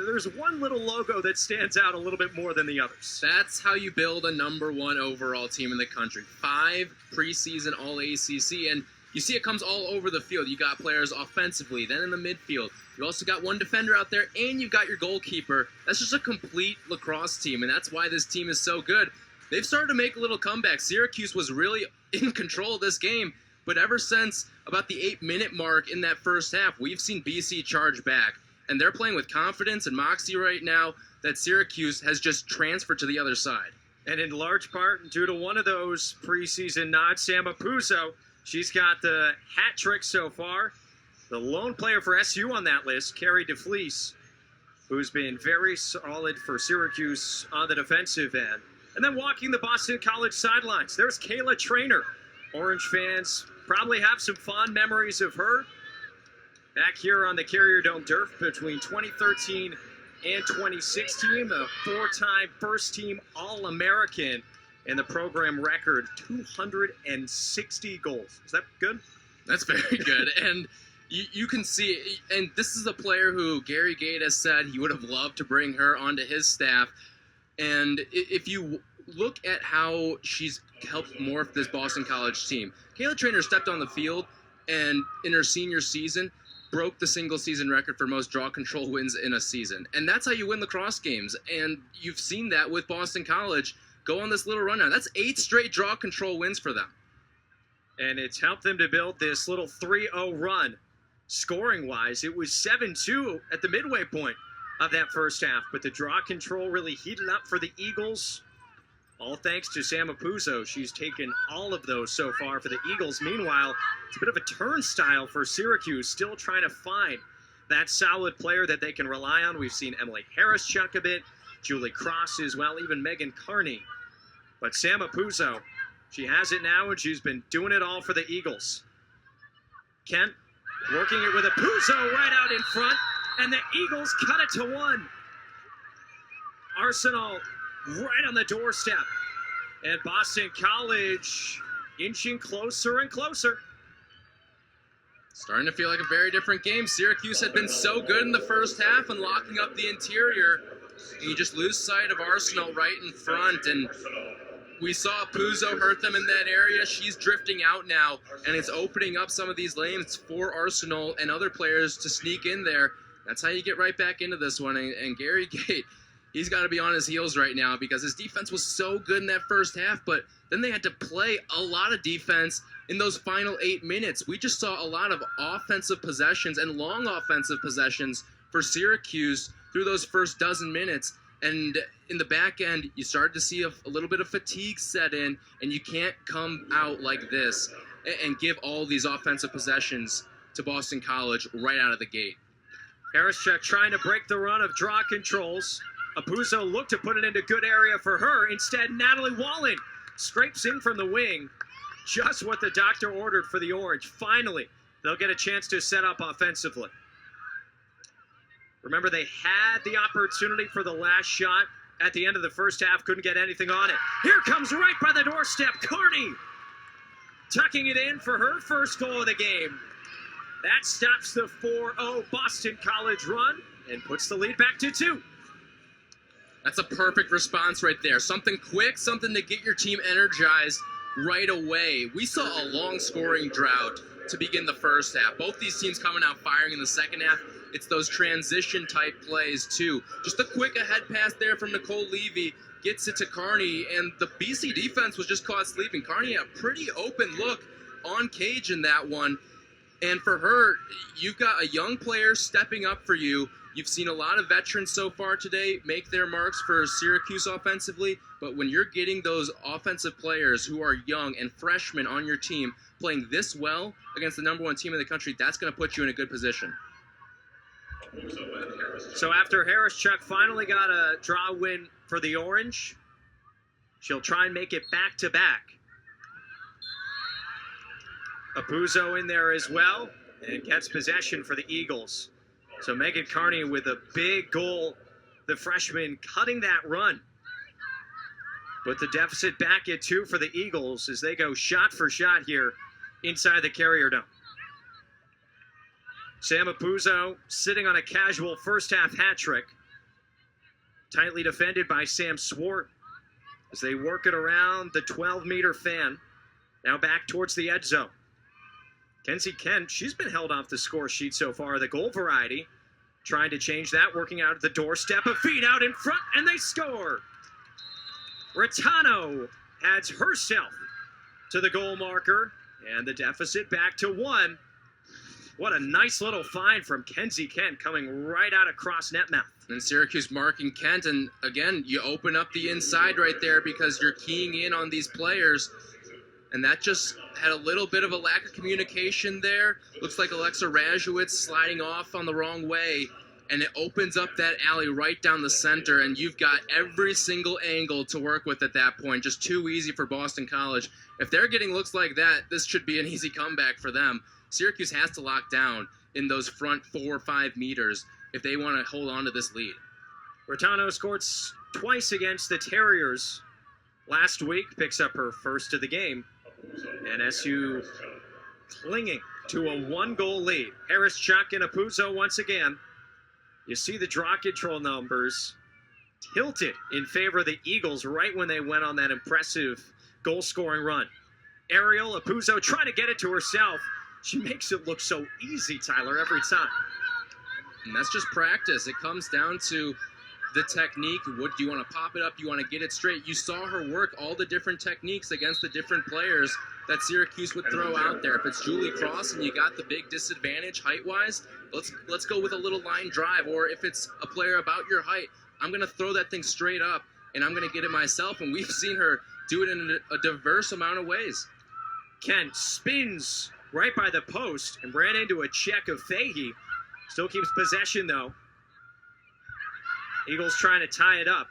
there's one little logo that stands out a little bit more than the others. That's how you build a number 1 overall team in the country. 5 preseason All-ACC, and you see it comes all over the field. You got players offensively, then in the midfield. You also got one defender out there, and you've got your goalkeeper. That's just a complete lacrosse team, and that's why this team is so good. they've started to make a little comeback. Syracuse was really in control of this game, but ever since about the 8-minute mark in that first half, we've seen BC charge back. And they're playing with confidence and moxie right now that Syracuse has just transferred to the other side. And in large part due to one of those preseason nods, Sam Apuzzo. She's got the hat trick so far. The lone player for SU on that list, Carrie DeFleece, who's been very solid for Syracuse on the defensive end. And then walking the Boston College sidelines, there's Kayla Traynor. Orange fans probably have some fond memories of her back here on the Carrier Dome turf between 2013 and 2016, a 4-time first-team All-American, and the program record 260 goals. Is that good? That's very good. And you can see, and this is a player who Gary Gate has said he would have loved to bring her onto his staff. And if you look at how she's helped morph this Boston College team, Kayla Traynor stepped on the field and in her senior season broke the single season record for most draw control wins in a season. And that's how you win lacrosse games. And you've seen that with Boston College go on this little run now. That's 8 straight draw control wins for them. And it's helped them to build this little 3-0 run. Scoring-wise, it was 7-2 at the midway point of that first half. But the draw control really heated up for the Eagles. All thanks to Sam Apuzzo. She's taken all of those so far for the Eagles. Meanwhile, it's a bit of a turnstile for Syracuse, still trying to find that solid player that they can rely on. We've seen Emily Harris chuck a bit, Julie Cross as well, even Megan Carney. But Sam Apuzzo, she has it now, and she's been doing it all for the Eagles. Kent working it with Apuzzo right out in front, and the Eagles cut it to 1. Arsenal right on the doorstep. And Boston College inching closer and closer. Starting to feel like a very different game. Syracuse had been so good in the first half and locking up the interior. And you just lose sight of Arsenal right in front. And we saw Apuzzo hurt them in that area. She's drifting out now. And it's opening up some of these lanes for Arsenal and other players to sneak in there. That's how you get right back into this one. And Gary Gate, he's got to be on his heels right now because his defense was so good in that first half, but then they had to play a lot of defense in those final 8 minutes. We just saw a lot of offensive possessions and long offensive possessions for Syracuse through those first dozen minutes. And in the back end, you started to see a little bit of fatigue set in, and you can't come out like this and give all these offensive possessions to Boston College right out of the gate. Harischuk trying to break the run of draw controls. Apuzzo looked to put it into good area for her. Instead, Natalie Wallen scrapes in from the wing. Just what the doctor ordered for the Orange. Finally, they'll get a chance to set up offensively. Remember, they had the opportunity for the last shot at the end of the first half. Couldn't get anything on it. Here comes right by the doorstep, Carney. Tucking it in for her first goal of the game. That stops the 4-0 Boston College run and puts the lead back to 2. That's a perfect response right there. Something quick, something to get your team energized right away. We saw a long scoring drought to begin the first half. Both these teams coming out firing in the second half. It's those transition type plays too. Just a quick ahead pass there from Nicole Levy gets it to Carney, and the BC defense was just caught sleeping. Carney had a pretty open look on Cage in that one. And for her, you've got a young player stepping up for you. You've seen a lot of veterans so far today make their marks for Syracuse offensively, but when you're getting those offensive players who are young and freshmen on your team playing this well against the #1 team in the country, that's going to put you in a good position. So after Harischuk finally got a draw win for the Orange, she'll try and make it back-to-back. Apuzzo in there as well and gets possession for the Eagles. So Megan Carney with a big goal, the freshman cutting that run. Put the deficit back at 2 for the Eagles as they go shot for shot here inside the Carrier Dome. Sam Apuzzo sitting on a casual first half hat trick. Tightly defended by Sam Swart as they work it around the 12-meter fan. Now back towards the edge zone. Kenzie Kent, she's been held off the score sheet so far, the goal variety. Trying to change that, working out at the doorstep, a feed out in front, and they score. Rattano adds herself to the goal marker, and the deficit back to 1. What a nice little find from Kenzie Kent coming right out across net mouth. And Syracuse marking Kent, and again, you open up the inside right there because you're keying in on these players, and that just had a little bit of a lack of communication there. Looks like Alexa Rajewicz sliding off on the wrong way, and it opens up that alley right down the center, and you've got every single angle to work with at that point. Just too easy for Boston College. If they're getting looks like that, this should be an easy comeback for them. Syracuse has to lock down in those front 4 or 5 meters if they want to hold on to this lead. Rattano scored twice against the Terriers last week, picks up her first of the game, and SU clinging to a 1-goal lead. Harris, Chuck, and Apuzzo once again. You see the draw control numbers tilted in favor of the Eagles right when they went on that impressive goal-scoring run. Ariel Apuzzo trying to get it to herself. She makes it look so easy, Tyler, every time. And that's just practice. It comes down to the technique. What do you want to pop it up? You want to get it straight? You saw her work all the different techniques against the different players that Syracuse would throw out there. If it's Julie Cross and you got the big disadvantage height-wise, let's go with a little line drive. Or if it's a player about your height, I'm going to throw that thing straight up, and I'm going to get it myself. And we've seen her do it in a diverse amount of ways. Kent spins right by the post and ran into a check of Fahey. Still keeps possession, though. Eagles trying to tie it up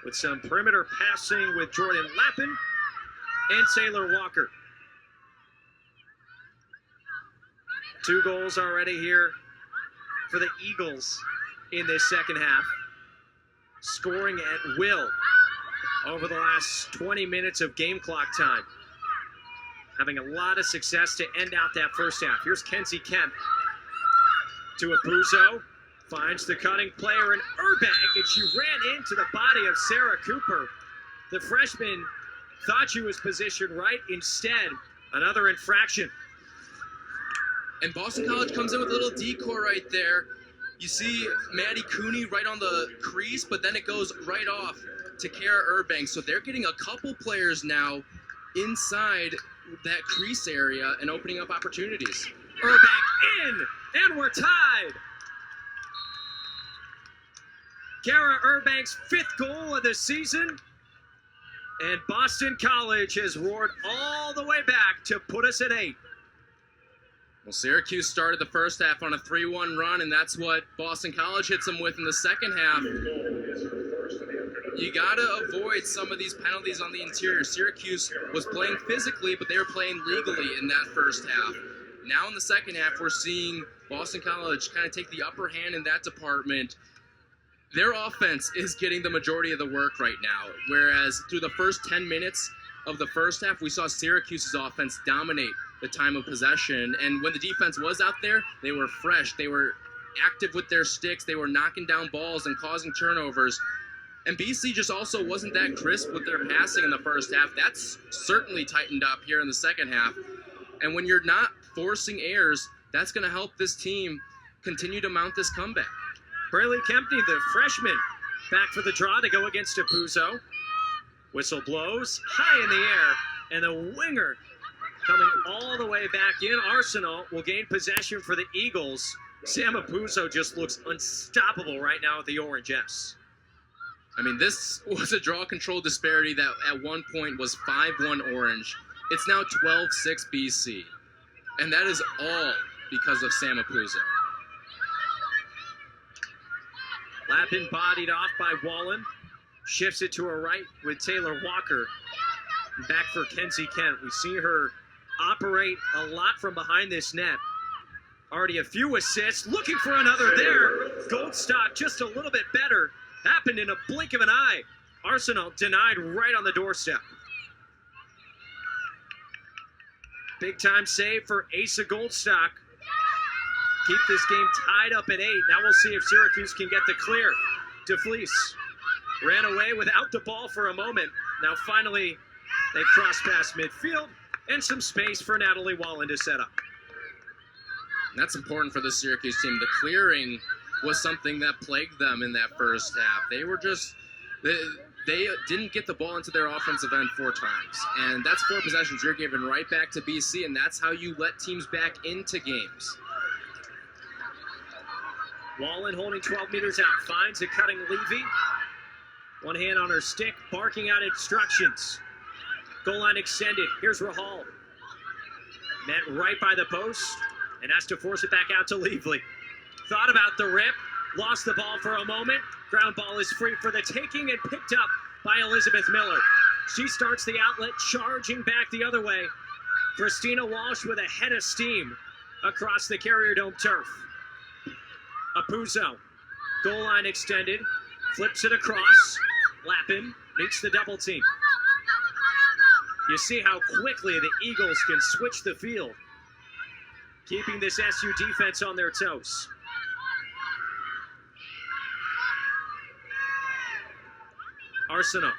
with some perimeter passing with Jordan Lappin and Taylor Walker. 2 goals already here for the Eagles in this second half. Scoring at will over the last 20 minutes of game clock time. Having a lot of success to end out that first half. Here's Kenzie Kemp to Apuzzo. Finds the cutting player in Urbank, and she ran into the body of Sarah Cooper. The freshman thought she was positioned right. Instead, another infraction. And Boston College comes in with a little decoy right there. You see Maddie Cooney right on the crease, but then it goes right off to Kara Urbank. So they're getting a couple players now inside that crease area and opening up opportunities. Urbank in, and we're tied. Kara Urbank's 5th goal of the season, and Boston College has roared all the way back to put us at 8. Well, Syracuse started the first half on a 3-1 run, and that's what Boston College hits them with in the second half. You got to avoid some of these penalties on the interior. Syracuse was playing physically, but they were playing legally in that first half. Now in the second half, we're seeing Boston College kind of take the upper hand in that department. Their offense is getting the majority of the work right now, whereas through the first 10 minutes of the first half, we saw Syracuse's offense dominate the time of possession. And when the defense was out there, they were fresh. They were active with their sticks. They were knocking down balls and causing turnovers. And BC just also wasn't that crisp with their passing in the first half. That's certainly tightened up here in the second half. And when you're not forcing errors, that's going to help this team continue to mount this comeback. Braylee Kempney, the freshman, back for the draw to go against Apuzzo. Whistle blows high in the air, and the winger coming all the way back in. Arsenal will gain possession for the Eagles. Sam Apuzzo just looks unstoppable right now with the Orange S. I mean, this was a draw control disparity that at one point was 5-1 Orange. It's now 12-6 BC. And that is all because of Sam Apuzzo. Lappin bodied off by Wallen. Shifts it to her right with Taylor Walker. Back for Kenzie Kent. We see her operate a lot from behind this net. Already a few assists. Looking for another there. Goldstock just a little bit better. Happened in a blink of an eye. Arsenal denied right on the doorstep. Big time save for Asa Goldstock. Keep this game tied up at 8. Now we'll see if Syracuse can get the clear to Fleece. Ran away without the ball for a moment. Now finally they cross past midfield and some space for Natalie Wallen to set up. And that's important for the Syracuse team. The clearing was something that plagued them in that first half. They were just, they didn't get the ball into their offensive end 4 times. And that's 4 possessions you're giving right back to BC, and that's how you let teams back into games. Wallen holding 12 meters out, finds a cutting Levy. One hand on her stick, barking out instructions. Goal line extended. Here's Rahal. Met right by the post and has to force it back out to Levy. Thought about the rip, lost the ball for a moment. Ground ball is free for the taking and picked up by Elizabeth Miller. She starts the outlet, charging back the other way. Christina Walsh with a head of steam across the Carrier Dome turf. Apuzzo, goal line extended, flips it across. Lappin meets the double team. You see how quickly the Eagles can switch the field, keeping this SU defense on their toes. Arsenault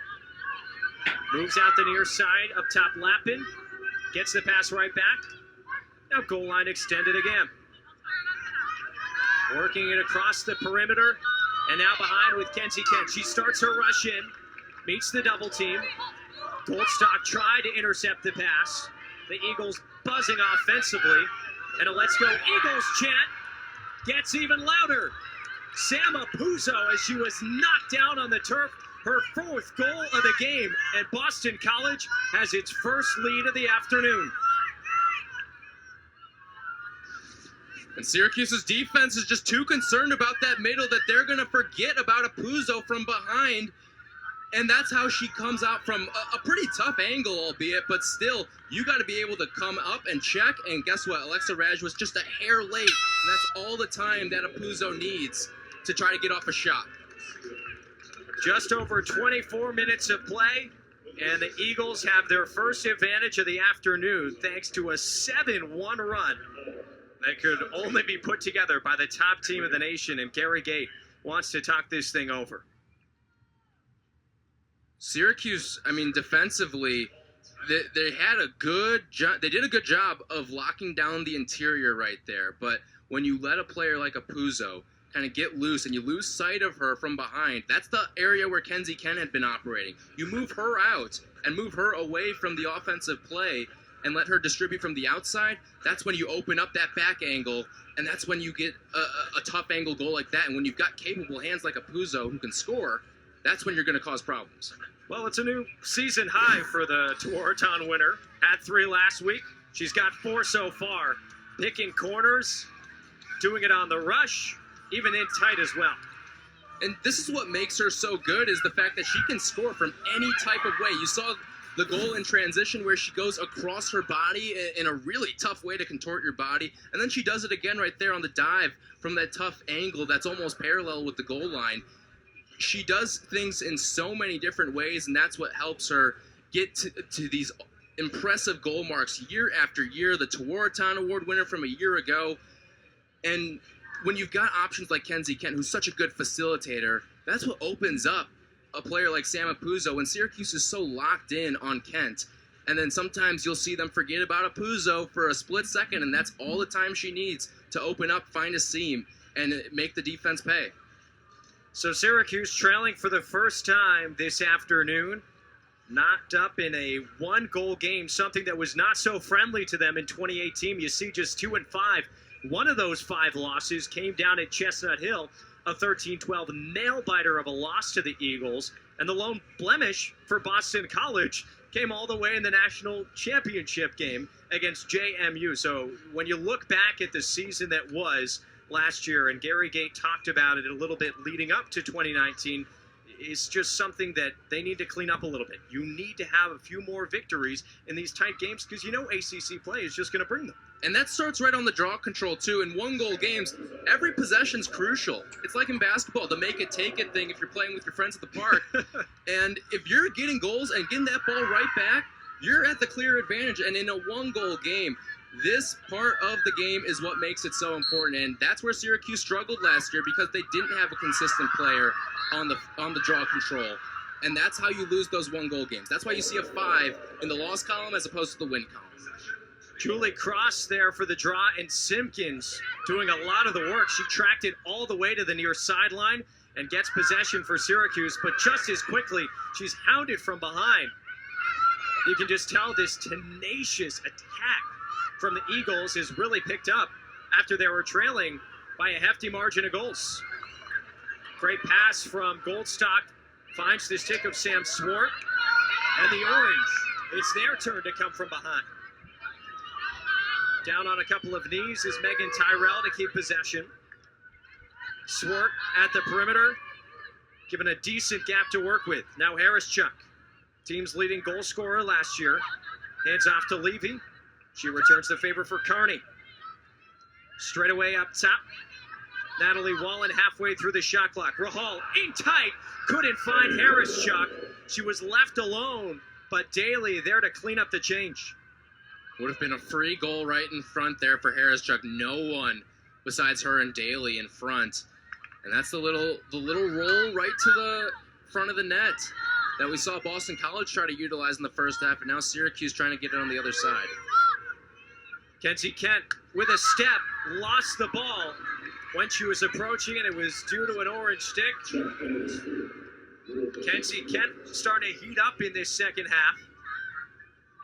moves out the near side, up top Lappin, gets the pass right back. Now goal line extended again. Working it across the perimeter, and now behind with Kenzie Kent. She starts her rush in, meets the double team. Goldstock tried to intercept the pass. The Eagles buzzing offensively, and a Let's Go Eagles chant gets even louder. Sam Apuzzo, as she was knocked down on the turf, her 4th goal of the game, and Boston College has its first lead of the afternoon. And Syracuse's defense is just too concerned about that middle that they're going to forget about Apuzzo from behind. And that's how she comes out from a pretty tough angle, albeit, but still, you got to be able to come up and check. And guess what? Alexa Raj was just a hair late. And that's all the time that Apuzzo needs to try to get off a shot. Just over 24 minutes of play, and the Eagles have their first advantage of the afternoon thanks to a 7-1 run that could only be put together by the top team of the nation, and Gary Gait wants to talk this thing over. Syracuse, I mean, defensively, they had a good job. They did a good job of locking down the interior right there. But when you let a player like Apuzzo kind of get loose and you lose sight of her from behind, that's the area where Kenzie Kent had been operating. You move her out and move her away from the offensive play and let her distribute from the outside. That's when you open up that back angle, and that's when you get a tough angle goal like that. And when you've got capable hands like Apuzzo who can score, that's when you're going to cause problems. Well, it's a new season high for the Tewaaraton winner. Had 3 last week. She's got 4 so far. Picking corners, doing it on the rush, even in tight as well. And this is what makes her so good, is the fact that she can score from any type of way. You saw the goal in transition where she goes across her body in a really tough way to contort your body. And then she does it again right there on the dive from that tough angle that's almost parallel with the goal line. She does things in so many different ways, and that's what helps her get to these impressive goal marks year after year. The Tewaaraton Award winner from a year ago. And when you've got options like Kenzie Kent, who's such a good facilitator, that's what opens up a player like Sam Apuzzo. When Syracuse is so locked in on Kent, and then sometimes you'll see them forget about Apuzzo for a split second, and that's all the time she needs to open up, find a seam, and make the defense pay. So Syracuse trailing for the first time this afternoon, knocked up in a 1-goal game, something that was not so friendly to them in 2018. You see just 2-5. One of those 5 losses came down at Chestnut Hill, a 13-12 nail-biter of a loss to the Eagles. And the lone blemish for Boston College came all the way in the national championship game against JMU. So when you look back at the season that was last year, and Gary Gait talked about it a little bit leading up to 2019, it's just something that they need to clean up a little bit. You need to have a few more victories in these tight games because you know ACC play is just going to bring them. And that starts right on the draw control, too. In 1-goal games, every possession's crucial. It's like in basketball, the make-it-take-it thing if you're playing with your friends at the park. And if you're getting goals and getting that ball right back, you're at the clear advantage. And in a 1-goal game, this part of the game is what makes it so important. And that's where Syracuse struggled last year because they didn't have a consistent player on the draw control. And that's how you lose those 1-goal games. That's why you see a 5 in the loss column as opposed to the win column. Julie Cross there for the draw, and Simpkins doing a lot of the work. She tracked it all the way to the near sideline and gets possession for Syracuse, but just as quickly, she's hounded from behind. You can just tell this tenacious attack from the Eagles is really picked up after they were trailing by a hefty margin of goals. Great pass from Goldstock, finds the stick of Sam Swart, and the Orange, it's their turn to come from behind. Down on a couple of knees is Megan Tyrell to keep possession. Swart at the perimeter, given a decent gap to work with. Now Harris Chuck, team's leading goal scorer last year. Hands off to Levy. She returns the favor for Carney. Straight away up top. Natalie Wallen halfway through the shot clock. Rahal in tight, couldn't find Harris Chuck. She was left alone, but Daly there to clean up the change. Would have been a free goal right in front there for Harris Chuck. No one besides her and Daly in front. And that's the little roll right to the front of the net that we saw Boston College try to utilize in the first half, and now Syracuse trying to get it on the other side. Kenzie Kent with a step, lost the ball when she was approaching it. It was due to an orange stick. Kenzie Kent starting to heat up in this second half.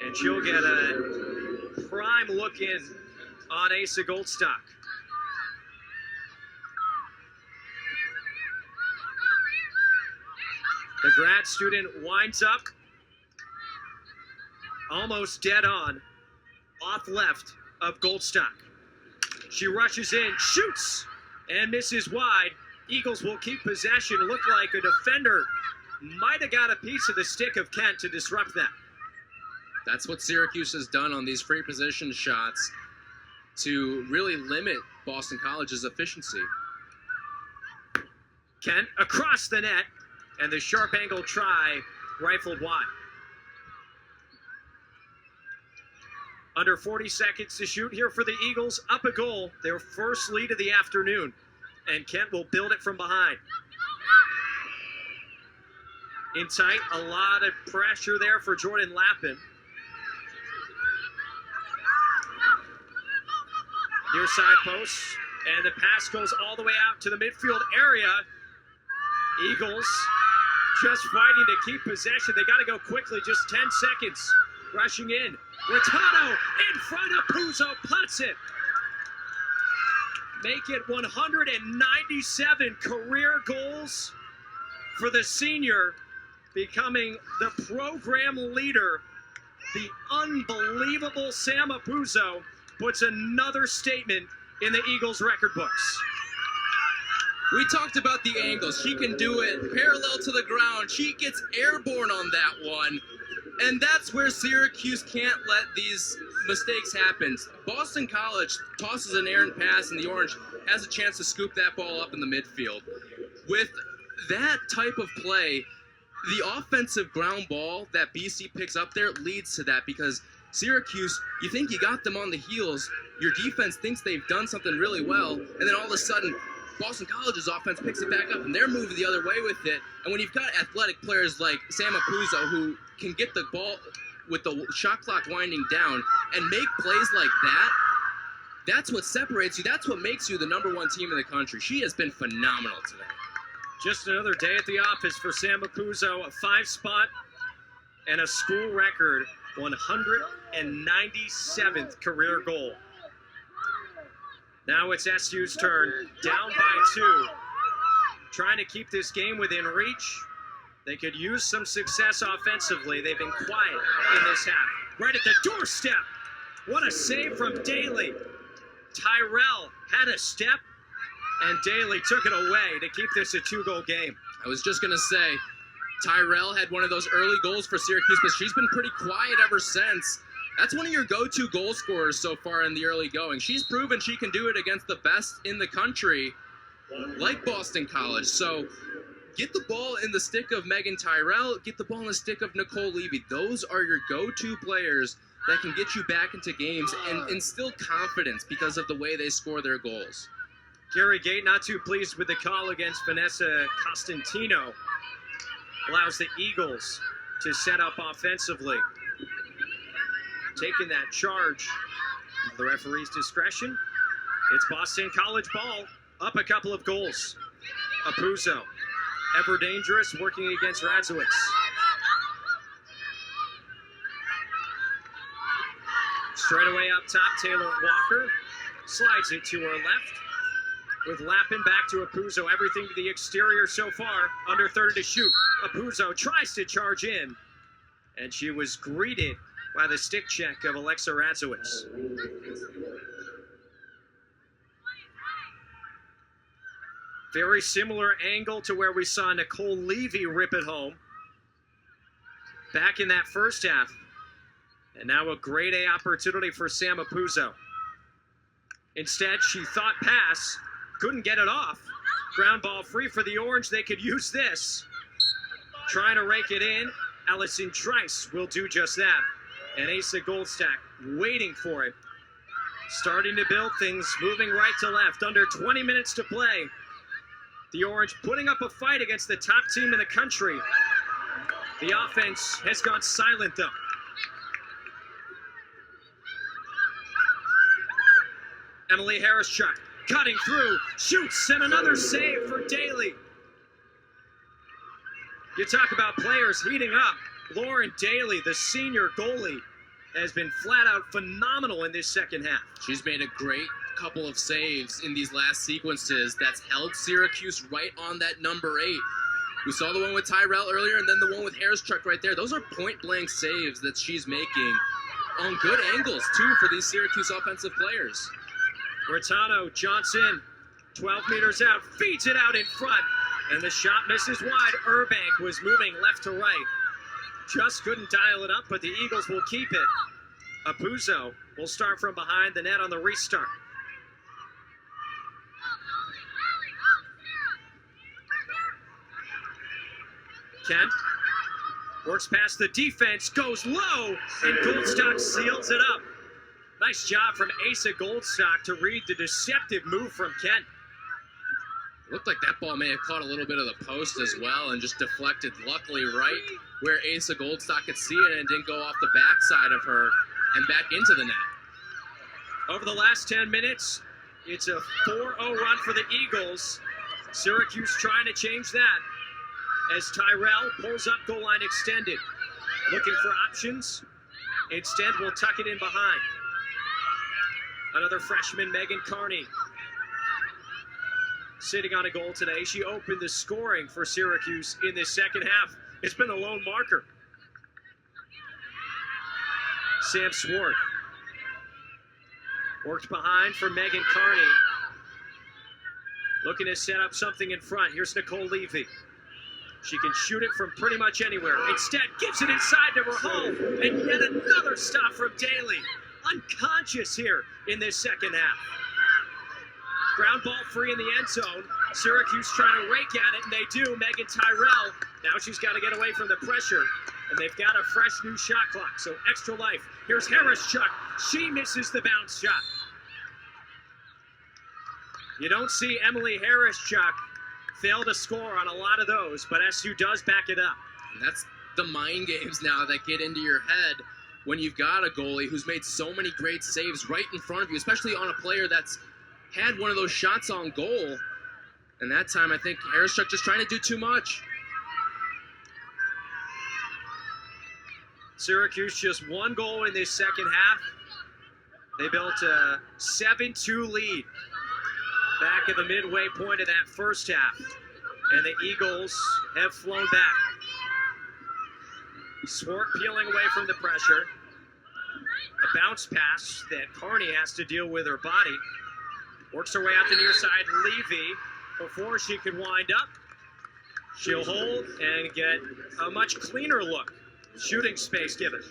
And she'll get a prime look in on Asa Goldstock. The grad student winds up, almost dead on, off left of Goldstock. She rushes in, shoots, and misses wide. Eagles will keep possession. Looked like a defender might have got a piece of the stick of Kent to disrupt that. That's what Syracuse has done on these free position shots to really limit Boston College's efficiency. Kent across the net, and the sharp angle try rifled wide. Under 40 seconds to shoot here for the Eagles. Up a goal, their first lead of the afternoon. And Kent will build it from behind. In tight, a lot of pressure there for Jordan Lappin. Near side post, and the pass goes all the way out to the midfield area. Eagles just fighting to keep possession. They got to go quickly, just 10 seconds. Rushing in. Rattano in front of Puzo, puts it. Make it 197 career goals for the senior, becoming the program leader. The unbelievable Sam Puzo puts another statement in the Eagles record books. We talked about the angles. She can do it parallel to the ground. She gets airborne on that one. And that's where Syracuse can't let these mistakes happen. Boston College tosses an errant pass, and the Orange has a chance to scoop that ball up in the midfield. With that type of play, the offensive ground ball that BC picks up there leads to that, because Syracuse, you think you got them on the heels, your defense thinks they've done something really well, and then all of a sudden, Boston College's offense picks it back up, and they're moving the other way with it. And when you've got athletic players like Sam Puzo, who can get the ball with the shot clock winding down and make plays like that, that's what separates you. That's what makes you the #1 team in the country. She has been phenomenal today. Just another day at the office for Sam Puzo, a 5-spot and a school record 197th career goal. Now it's SU's turn, down by 2. Trying to keep this game within reach. They could use some success offensively. They've been quiet in this half. Right at the doorstep. What a save from Daly. Tyrell had a step, and Daly took it away to keep this a 2-goal game. I was just going to say, Tyrell had one of those early goals for Syracuse, but she's been pretty quiet ever since. That's one of your go-to goal scorers so far in the early going. She's proven she can do it against the best in the country, like Boston College. So get the ball in the stick of Megan Tyrell, get the ball in the stick of Nicole Levy. Those are your go-to players that can get you back into games and instill confidence because of the way they score their goals. Gary Gate not too pleased with the call against Vanessa Costantino. Allows the Eagles to set up offensively. taking that charge. The referee's discretion. It's Boston College ball, up a couple of goals. Apuzzo, ever dangerous, working against Radzowicz. Straight away up top, Taylor Walker slides it to her left. With Lappin back to Apuzzo, everything to the exterior so far, under 30 to shoot. Apuzzo tries to charge in, and she was greeted by the stick check of Alexa Radzowicz. Very similar angle to where we saw Nicole Levy rip it home back in that first half. And now a grade A opportunity for Sam Apuzzo. Instead, she thought pass, couldn't get it off. Ground ball free for the Orange. They could use this. Trying to rake it in. Allison Trice will do just that. And Asa Goldstack waiting for it. Starting to build things, moving right to left. Under 20 minutes to play. The Orange putting up a fight against the top team in the country. The offense has gone silent, though. Emily Harris-Chuck cutting through, shoots, and another save for Daly. You talk about players heating up. Lauren Daly, the senior goalie, has been flat out phenomenal in this second half. She's made a great couple of saves in these last sequences that's held Syracuse right on that number 8. We saw the one with Tyrell earlier and then the one with Harris-Chuck right there. Those are point-blank saves that she's making on good angles, too, for these Syracuse offensive players. Bertano, Johnson, 12 meters out, feeds it out in front, and the shot misses wide. Urbank was moving left to right. Just couldn't dial it up, but the Eagles will keep it. Apuzzo will start from behind the net on the restart. Kent works past the defense, goes low, and Goldstock seals it up. Nice job from Asa Goldstock to read the deceptive move from Kent. Looked like that ball may have caught a little bit of the post as well and just deflected, luckily, right where Asa Goldstock could see it and didn't go off the backside of her and back into the net. Over the last 10 minutes, it's a 4-0 run for the Eagles. Syracuse trying to change that as Tyrell pulls up goal line extended. Looking for options. Instead, we'll tuck it in behind. Another freshman, Megan Carney, sitting on a goal today. She opened the scoring for Syracuse in this second half. It's been a lone marker. Sam Swart worked behind for Megan Carney. Looking to set up something in front. Here's Nicole Levy. She can shoot it from pretty much anywhere. Instead, gives it inside to Rahal. And yet another stop from Daly. Unconscious here in this second half. Ground ball free in the end zone. Syracuse trying to rake at it, and they do. Megan Tyrell. Now she's got to get away from the pressure. And they've got a fresh new shot clock, so extra life. Here's Harris-Chuck. She misses the bounce shot. You don't see Emily Harris-Chuck fail to score on a lot of those, but SU does back it up. And that's the mind games now that get into your head when you've got a goalie who's made so many great saves right in front of you, especially on a player that's had one of those shots on goal. And that time, I think Harris-Chuck just trying to do too much. Syracuse just one goal in this second half. They built a 7-2 lead back at the midway point of that first half. And the Eagles have flown back. Swart peeling away from the pressure. A bounce pass that Carney has to deal with her body. Works her way out the near side. Levy, before she can wind up, she'll hold and get a much cleaner look. Shooting space given.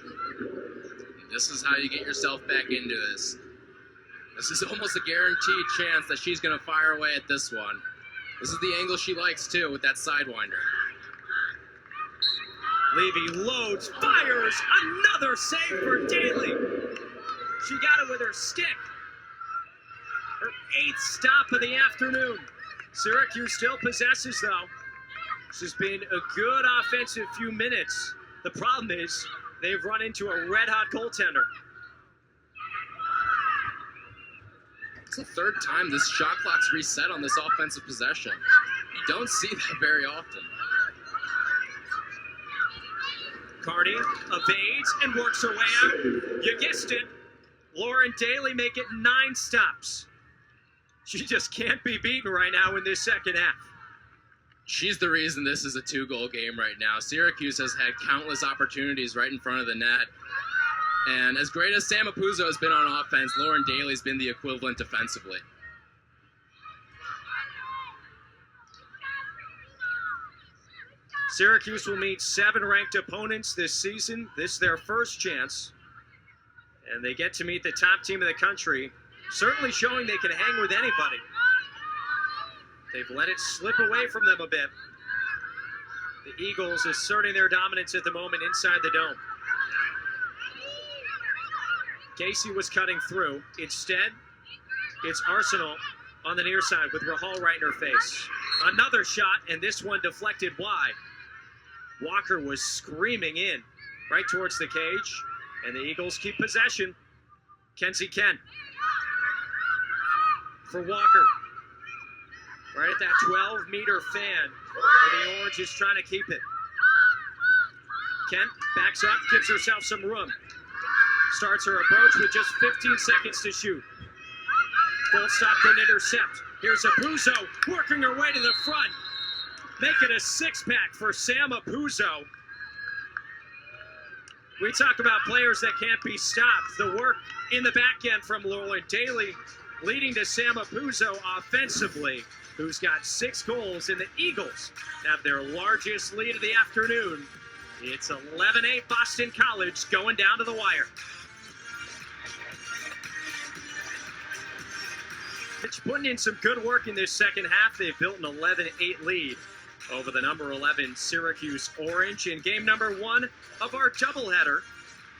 This is how you get yourself back into this. This is almost a guaranteed chance that she's going to fire away at this one. This is the angle she likes, too, with that sidewinder. Levy loads, fires, another save for Daly. She got it with her stick. Her 8th stop of the afternoon. Syracuse still possesses, though. This has been a good offensive few minutes. The problem is they've run into a red-hot goaltender. It's the third time this shot clock's reset on this offensive possession. You don't see that very often. Carney evades and works her way out. You guessed it. Lauren Daly make it 9 stops. She just can't be beaten right now in this second half. She's the reason this is a 2-goal game right now. Syracuse has had countless opportunities right in front of the net. And as great as Sam Apuzzo has been on offense, Lauren Daly's been the equivalent defensively. Syracuse will meet 7 ranked opponents this season. This is their first chance. And they get to meet the top team in the country, certainly showing they can hang with anybody. They've let it slip away from them a bit. The Eagles asserting their dominance at the moment inside the dome. Casey was cutting through. Instead, it's Arsenal on the near side with Rahal right in her face. Another shot, and this one deflected wide. Walker was screaming in right towards the cage, and the Eagles keep possession. Kenzie Ken for Walker. Right at that 12-meter fan where the Orange is trying to keep it. Kent backs up, gives herself some room. Starts her approach with just 15 seconds to shoot. Goldstock couldn't intercept. Here's Apuzzo working her way to the front. Make it a 6-pack for Sam Apuzzo. We talk about players that can't be stopped. The work in the back end from Lauren Daly leading to Sam Apuzzo offensively, who's got 6 goals, and the Eagles have their largest lead of the afternoon. It's 11-8 Boston College going down to the wire. It's putting in some good work in this second half. They've built an 11-8 lead over the number 11 Syracuse Orange in game number 1 of our doubleheader.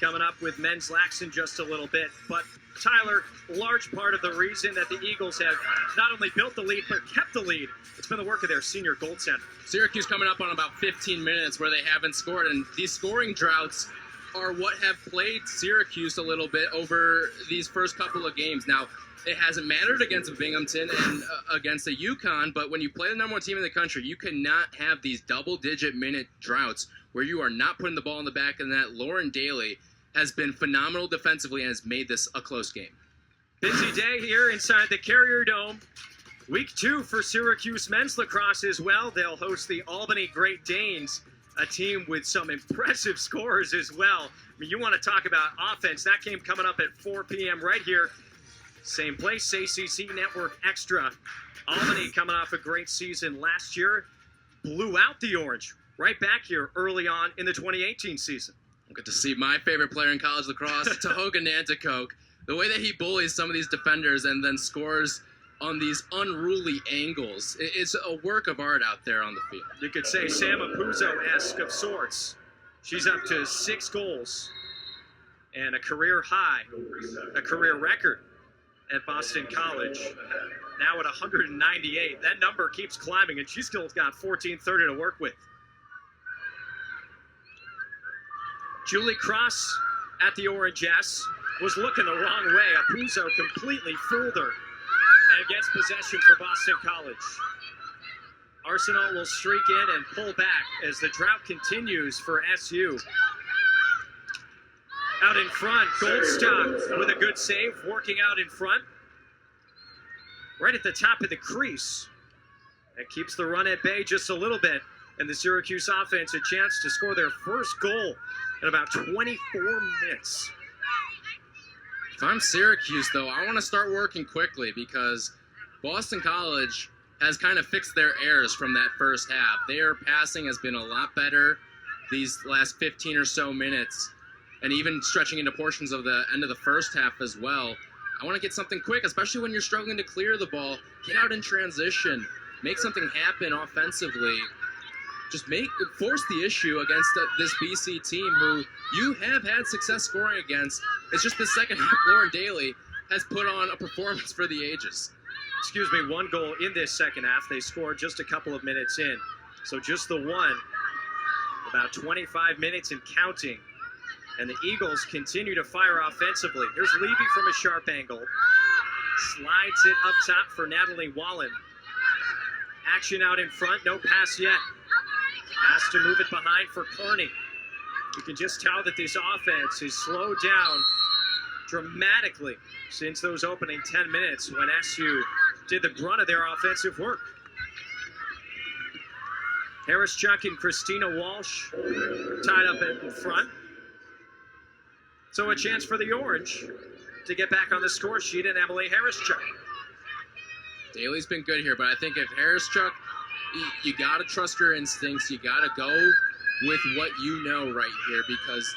Coming up with men's lax in just a little bit. But Tyler, large part of the reason that the Eagles have not only built the lead, but kept the lead, it's been the work of their senior goaltender. Syracuse coming up on about 15 minutes where they haven't scored, and these scoring droughts are what have played Syracuse a little bit over these first couple of games. Now, it hasn't mattered against Binghamton and against the UConn, but when you play the number 1 team in the country, you cannot have these double-digit minute droughts where you are not putting the ball in the back of the net. Lauren Daly has been phenomenal defensively and has made this a close game. Busy day here inside the Carrier Dome. Week 2 for Syracuse men's lacrosse as well. They'll host the Albany Great Danes, a team with some impressive scores as well. I mean, you want to talk about offense. That game coming up at 4 p.m. right here. Same place, ACC Network Extra. Albany coming off a great season last year. Blew out the Orange right back here early on in the 2018 season. Good to see my favorite player in college lacrosse, Tahoga Nanticoke. The way that he bullies some of these defenders and then scores on these unruly angles. It's a work of art out there on the field. You could say Sam Apuzzo-esque of sorts. She's up to 6 goals and a career high, a career record at Boston College. Now at 198. That number keeps climbing, and she's still got 1430 to work with. Julie Cross at the Orange S was looking the wrong way. Apuzzo completely fooled her and gets possession for Boston College. Arsenal will streak in and pull back as the drought continues for SU. Out in front, Goldstock with a good save, working out in front. Right at the top of the crease. That keeps the run at bay just a little bit. And the Syracuse offense a chance to score their first goal in about 24 minutes. If I'm Syracuse, though, I want to start working quickly because Boston College has kind of fixed their errors from that first half. Their passing has been a lot better these last 15 or so minutes, and even stretching into portions of the end of the first half as well. I want to get something quick, especially when you're struggling to clear the ball. Get out in transition. Make something happen offensively. Just force the issue against this BC team who you have had success scoring against. It's just the second half, Lauren Daly has put on a performance for the ages. Excuse me, 1 goal in this second half. They scored just a couple of minutes in. So just the one, about 25 minutes and counting. And the Eagles continue to fire offensively. Here's Levy from a sharp angle. Slides it up top for Natalie Wallen. Action out in front, no pass yet. Has to move it behind for Kearney. You can just tell that this offense is slowed down dramatically since those opening 10 minutes when SU did the brunt of their offensive work. Harris Chuck and Christina Walsh tied up in front. So a chance for the Orange to get back on the score sheet, and Emily Harris Chuck. Daly's been good here, but I think if Harris Chuck, you got to trust your instincts. You got to go with what you know right here, because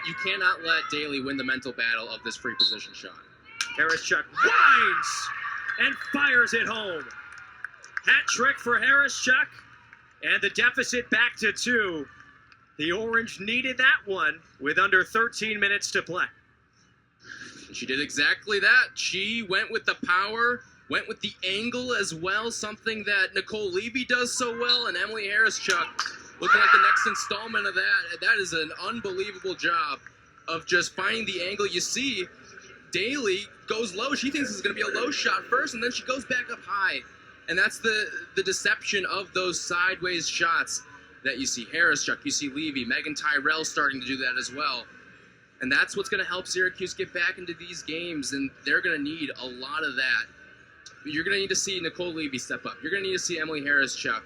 you cannot let Daly win the mental battle of this free position shot. Harris Chuck winds and fires it home. Hat trick for Harris Chuck, and the deficit back to 2. The Orange needed that one with under 13 minutes to play. She did exactly that. She went with the power, went with the angle as well, something that Nicole Levy does so well, and Emily Harris Chuck looking like the next installment of that. That is an unbelievable job of just finding the angle. You see, Daly goes low. She thinks it's going to be a low shot first, and then she goes back up high. And that's the deception of those sideways shots that you see Harris Chuck, you see Levy, Megan Tyrell starting to do that as well. And that's what's going to help Syracuse get back into these games, and they're going to need a lot of that. You're going to need to see Nicole Levy step up. You're going to need to see Emily Harris Chuck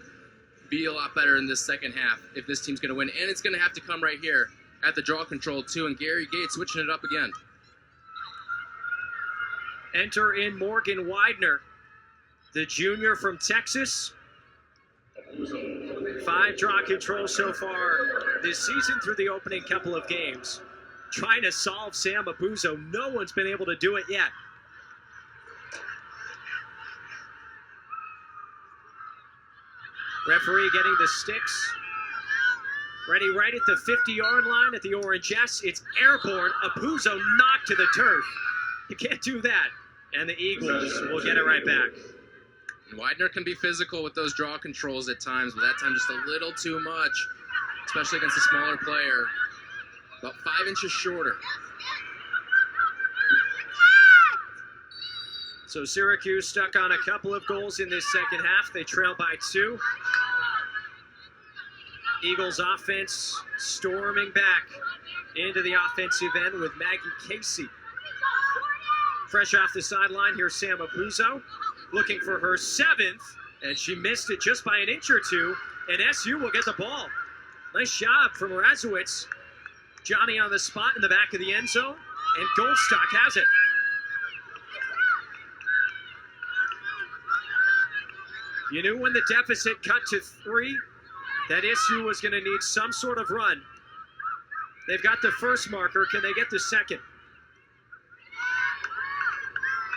be a lot better in this second half if this team's going to win. And it's going to have to come right here at the draw control, too, and Gary Gates switching it up again. Enter in Morgan Widener, the junior from Texas. 5 draw controls so far this season through the opening couple of games. Trying to solve Sam Abuzo. No one's been able to do it yet. Referee getting the sticks. Ready right at the 50-yard line at the Orange S. It's airborne. Abuzo knocked to the turf. You can't do that. And the Eagles will get it right back. And Widener can be physical with those draw controls at times, but that time just a little too much, especially against a smaller player. About 5 inches shorter. So Syracuse stuck on a couple of goals in this second half. They trail by 2. Eagles offense storming back into the offensive end with Maggie Casey. Fresh off the sideline, here's Sam Abuzo looking for her 7th, and she missed it just by an inch or 2, and SU will get the ball. Nice job from Razowitz. Johnny on the spot in the back of the end zone, and Goldstock has it. You knew when the deficit cut to 3 that SU was going to need some sort of run. They've got the first marker. Can they get the second?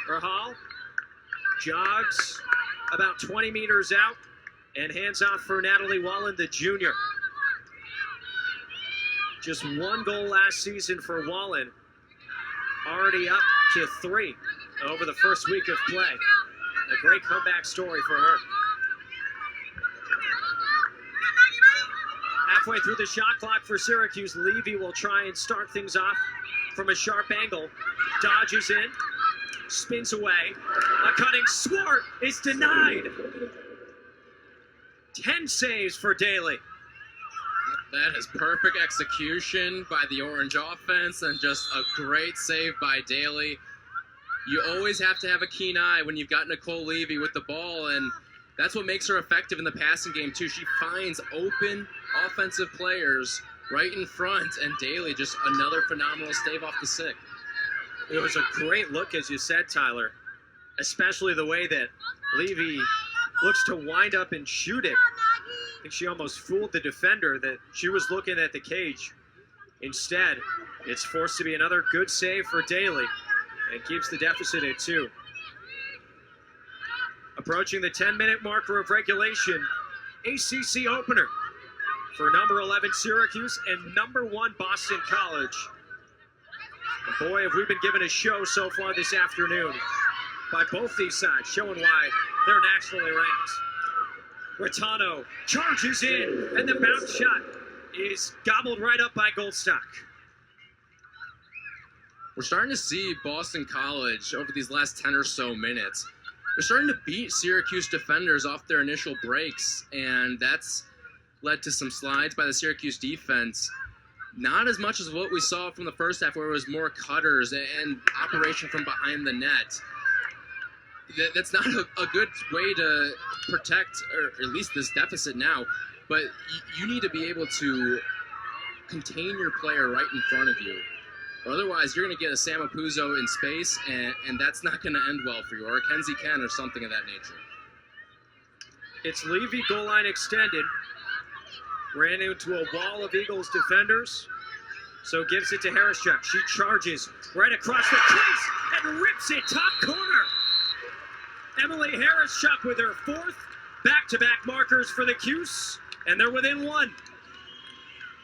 Rahal jogs about 20 meters out and hands off for Natalie Wallen, the junior. Just 1 goal last season for Wallen. Already up to 3 over the first week of play. A great comeback story for her. Halfway through the shot clock for Syracuse, Levy will try and start things off from a sharp angle. Dodges in, spins away. A cutting swart is denied. 10 saves for Daly. That is perfect execution by the Orange offense and just a great save by Daly. You always have to have a keen eye when you've got Nicole Levy with the ball, and that's what makes her effective in the passing game, too. She finds open offensive players right in front, and Daly just another phenomenal stave off the sick. It was a great look, as you said, Tyler, especially the way that Levy looks to wind up and shoot it. I think she almost fooled the defender that she was looking at the cage. Instead, it's forced to be another good save for Daly and keeps the deficit at 2. Approaching the 10-minute marker of regulation, ACC opener for number 11 Syracuse and number 1 Boston College. And boy, have we been given a show so far this afternoon by both these sides, showing why they're nationally ranked. Rattano charges in, and the bounce shot is gobbled right up by Goldstock. we're starting to see Boston College over these last 10 or so minutes. They're starting to beat Syracuse defenders off their initial breaks, and that's led to some slides by the Syracuse defense. Not as much as what we saw from the first half, where it was more cutters and operation from behind the net. That's not a good way to protect, or at least this deficit now, but you need to be able to contain your player right in front of you. Or otherwise, you're going to get a Sam Apuzzo in space, and that's not going to end well for you, or a Kenzie Ken or something of that nature. It's Levy, goal line extended. Ran into a wall of Eagles defenders, so gives it to Harrischuk. She charges right across the crease and rips it top corner. Emily Harrischuk with her 4th back-to-back markers for the Cuse, and they're within 1.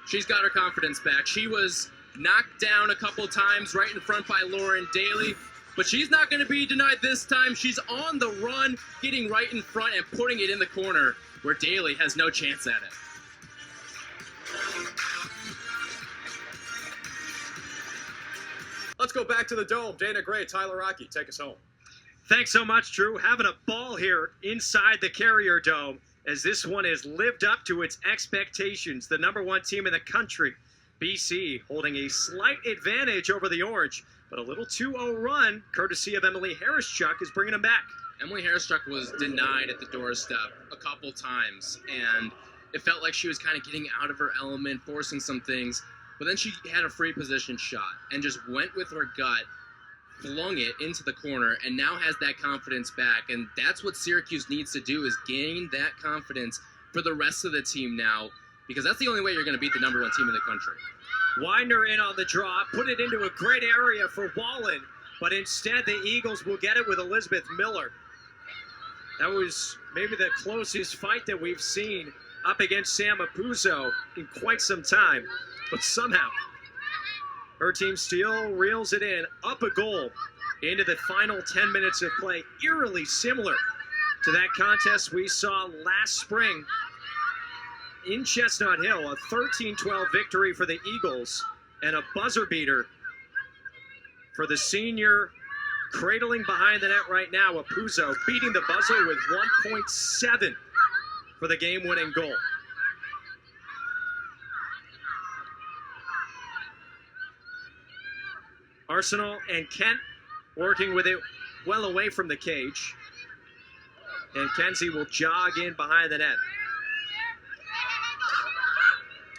She's got her confidence back. She was knocked down a couple times right in front by Lauren Daly, but she's not going to be denied this time. She's on the run, getting right in front and putting it in the corner where Daly has no chance at it. Let's go back to the Dome. Dana Gray, Tyler Rocky, take us home. Thanks so much, Drew. Having a ball here inside the Carrier Dome, as this one has lived up to its expectations. The #1 team in the country, BC, holding a slight advantage over the Orange, but a little 2-0 run, courtesy of Emily Harrischuk, is bringing them back. Emily Harrischuk was denied at the doorstep a couple times, and it felt like she was kind of getting out of her element, forcing some things, but then she had a free position shot and just went with her gut, flung it into the corner, and now has that confidence back. And that's what Syracuse needs to do, is gain that confidence for the rest of the team now, because that's the only way you're going to beat the #1 team in the country. Winder in on the draw, put it into a great area for Wallen, but instead the Eagles will get it with Elizabeth Miller. That was maybe the closest fight that we've seen up against Sam Apuzzo in quite some time, but somehow her team still reels it in, up a goal into the final 10 minutes of play, eerily similar to that contest we saw last spring in Chestnut Hill, a 13-12 victory for the Eagles, and a buzzer beater for the senior cradling behind the net right now, Apuzzo, beating the buzzer with 1.7 for the game-winning goal. Arsenal and Kent working with it well away from the cage. And Kenzie will jog in behind the net.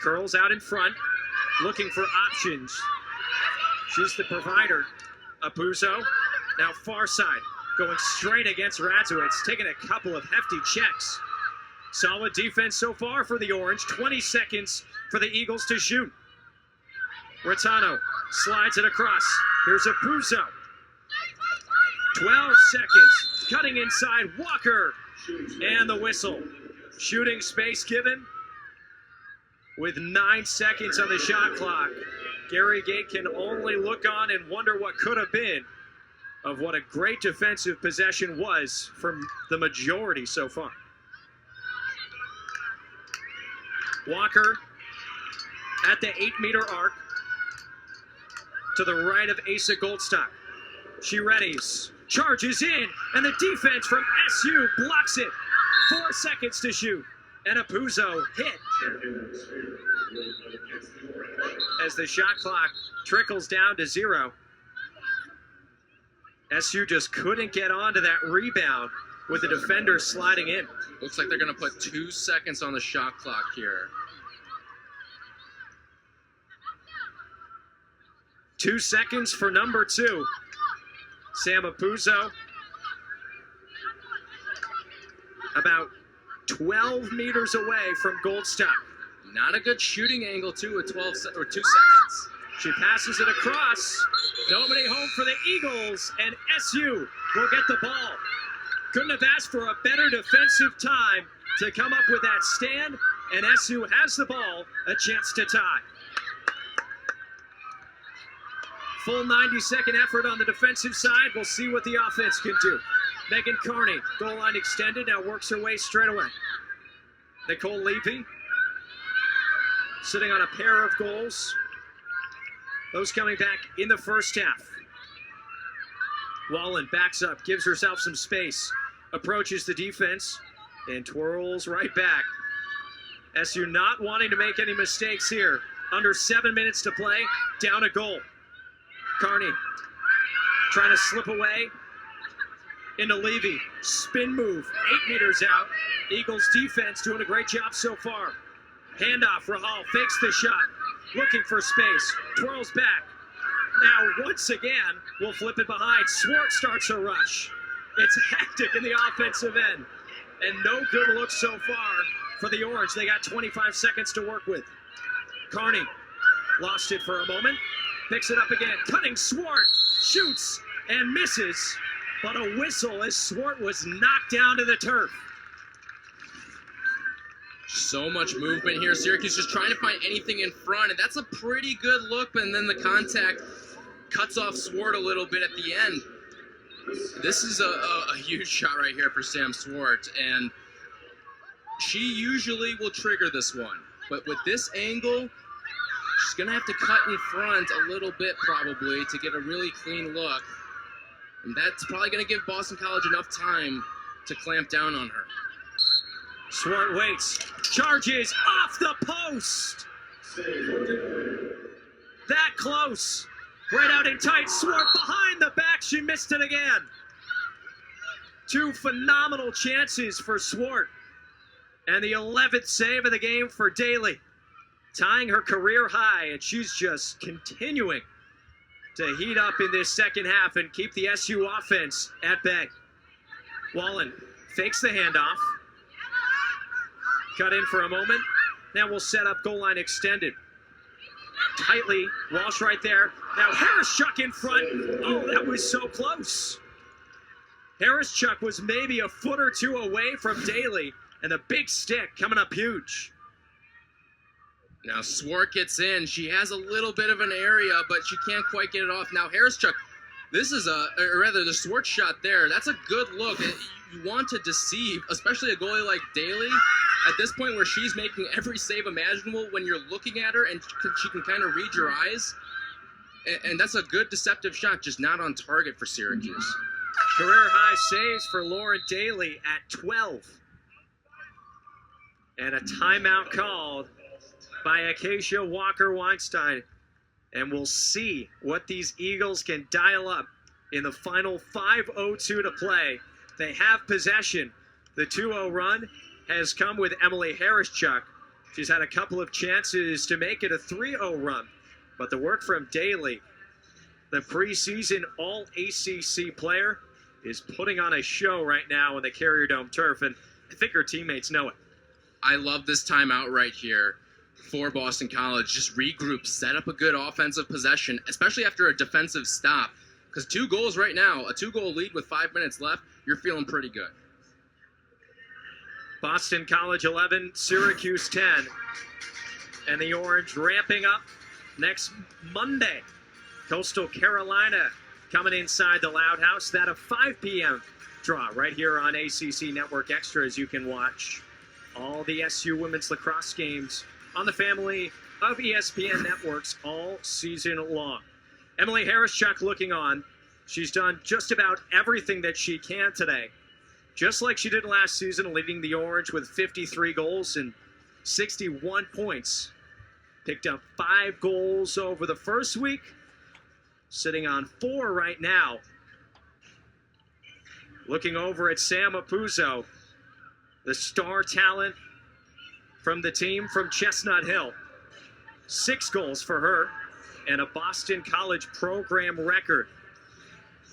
Curls out in front, looking for options. She's the provider. Apuzzo, now far side, going straight against Radzowitz, taking a couple of hefty checks. Solid defense so far for the Orange. 20 seconds for the Eagles to shoot. Rattano slides it across. Here's Apuzzo. 12 seconds. Cutting inside. Walker. And the whistle. Shooting space given with 9 seconds on the shot clock. Gary Gate can only look on and wonder what could have been of what a great defensive possession was from the majority so far. Walker at the 8-meter arc to the right of Asa Goldstock. She readies, charges in, and the defense from SU blocks it. 4 seconds to shoot, and Apuzzo hit as the shot clock trickles down to 0. SU just couldn't get onto that rebound with the defender sliding in. Looks like they're going to put 2 seconds on the shot clock here. 2 seconds for number 2. Sam Apuzzo, about 12 meters away from Goldstock. Not a good shooting angle, too, at 2 seconds. She passes it across. Nobody home for the Eagles, and SU will get the ball. Couldn't have asked for a better defensive time to come up with that stand, and SU has the ball, a chance to tie. Full 90-second effort on the defensive side. We'll see what the offense can do. Megan Carney, goal line extended, now works her way straight away. Nicole Levy, sitting on a pair of goals. Those coming back in the first half. Wallen backs up, gives herself some space, approaches the defense, and twirls right back. SU not wanting to make any mistakes here. Under 7 minutes to play, down a goal. Carney trying to slip away into Levy. Spin move, 8 meters out. Eagles defense doing a great job so far. Handoff, Rahal fakes the shot, looking for space, twirls back. Now, once again, we'll flip it behind. Swart starts a rush. It's hectic in the offensive end. And no good look so far for the Orange. They got 25 seconds to work with. Carney lost it for a moment. Picks it up again. Cutting Swart. Shoots and misses. But a whistle as Swart was knocked down to the turf. So much movement here. Syracuse just trying to find anything in front, and that's a pretty good look, and then the contact cuts off Swart a little bit at the end. This is a huge shot right here for Sam Swart, and she usually will trigger this one. But with this angle, she's going to have to cut in front a little bit probably to get a really clean look. And that's probably going to give Boston College enough time to clamp down on her. Swart waits, charges off the post. That close, right out in tight. Swart behind the back, she missed it again. 2 phenomenal chances for Swart. And the 11th save of the game for Daly, tying her career high, and she's just continuing to heat up in this second half and keep the SU offense at bay. Wallen fakes the handoff. Cut in for a moment. Now we'll set up goal line extended. Tightly, Walsh right there. Now Harris-Chuck in front. Oh, that was so close. Harris-Chuck was maybe a foot or two away from Daly, and the big stick coming up huge. Now Swart gets in. She has a little bit of an area, but she can't quite get it off. Now Harris-Chuck, this is the Swart shot there. That's a good look. You want to deceive, especially a goalie like Daly, at this point where she's making every save imaginable when you're looking at her and she can kind of read your eyes. And that's a good deceptive shot, just not on target for Syracuse. Career high saves for Lauren Daly at 12. And a timeout called by Acacia Walker-Weinstein. And we'll see what these Eagles can dial up in the final 5:02 to play. They have possession. The 2-0 run has come with Emily Harris-Chuck. She's had a couple of chances to make it a 3-0 run. But the work from Daly, the preseason All-ACC player, is putting on a show right now on the Carrier Dome turf, and I think her teammates know it. I love this timeout right here for Boston College. Just regroup, set up a good offensive possession, especially after a defensive stop. Because 2 goals right now, a 2-goal lead with 5 minutes left, you're feeling pretty good. Boston College 11, Syracuse 10. And the Orange ramping up next Monday. Coastal Carolina coming inside the Loud House. That a 5 p.m. draw right here on ACC Network Extras. You can watch all the SU women's lacrosse games on the family of ESPN networks all season long. Emily Harris-Chuck looking on. She's done just about everything that she can today. Just like she did last season, leading the Orange with 53 goals and 61 points. Picked up 5 goals over the first week. Sitting on 4 right now. Looking over at Sam Apuzzo, the star talent from the team from Chestnut Hill. 6 goals for her and a Boston College program record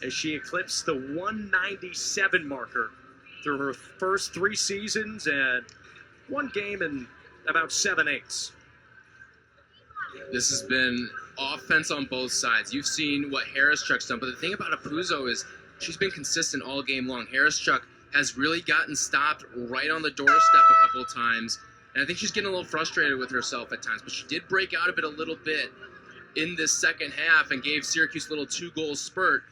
as she eclipsed the 197 marker through her first 3 seasons and 1 game in about 7/8. This has been offense on both sides. You've seen what Harris-Chuck's done, but the thing about Apuzzo is she's been consistent all game long. Harris-Chuck has really gotten stopped right on the doorstep a couple of times, and I think she's getting a little frustrated with herself at times, but she did break out of it a little bit in this second half and gave Syracuse a little 2-goal spurt.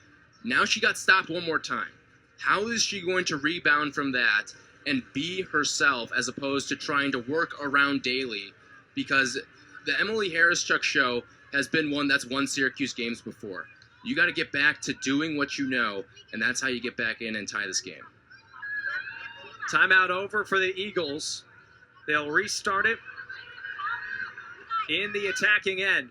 Now she got stopped one more time. How is she going to rebound from that and be herself as opposed to trying to work around Daly? Because the Emily Harris-Chuck show has been one that's won Syracuse games before. You got to get back to doing what you know, and that's how you get back in and tie this game. Timeout over for the Eagles. They'll restart it in the attacking end.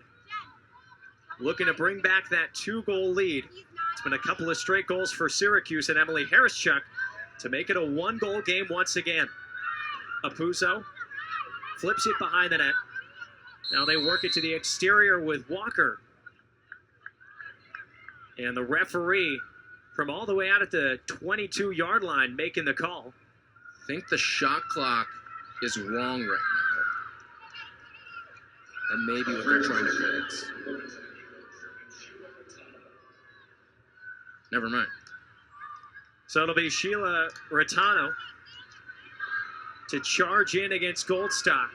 Looking to bring back that 2-goal lead. It's been a couple of straight goals for Syracuse and Emily Harris-Chuck to make it a 1-goal game once again. Apuzzo flips it behind the net. Now they work it to the exterior with Walker. And the referee from all the way out at the 22-yard line making the call. I think the shot clock is wrong right now. That may be what they're trying to fix. Never mind. So it'll be Sheila Rattano to charge in against Goldstock.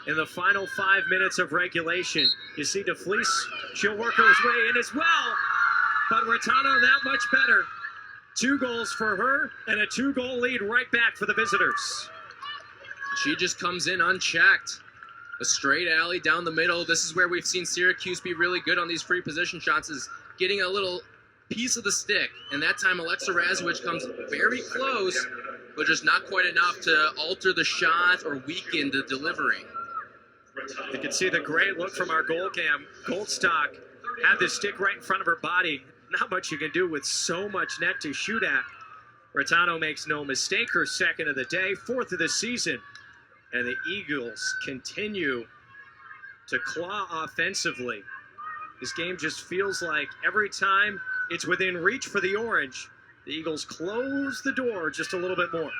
In the final 5 minutes of regulation, you see DeFleece, she'll work her way in as well. But Rattano that much better. 2 goals for her and a 2-goal lead right back for the visitors. She just comes in unchecked. A straight alley down the middle. This is where we've seen Syracuse be really good on these free position shots, is getting a little piece of the stick. And that time Alexa Razowich comes very close, but just not quite enough to alter the shot or weaken the delivery. You can see the great look from our goal cam. Goldstock had the stick right in front of her body. Not much you can do with so much net to shoot at. Rattano makes no mistake, her second of the day, 4th of the season. And the Eagles continue to claw offensively. This game just feels like every time it's within reach for the Orange, the Eagles close the door just a little bit more.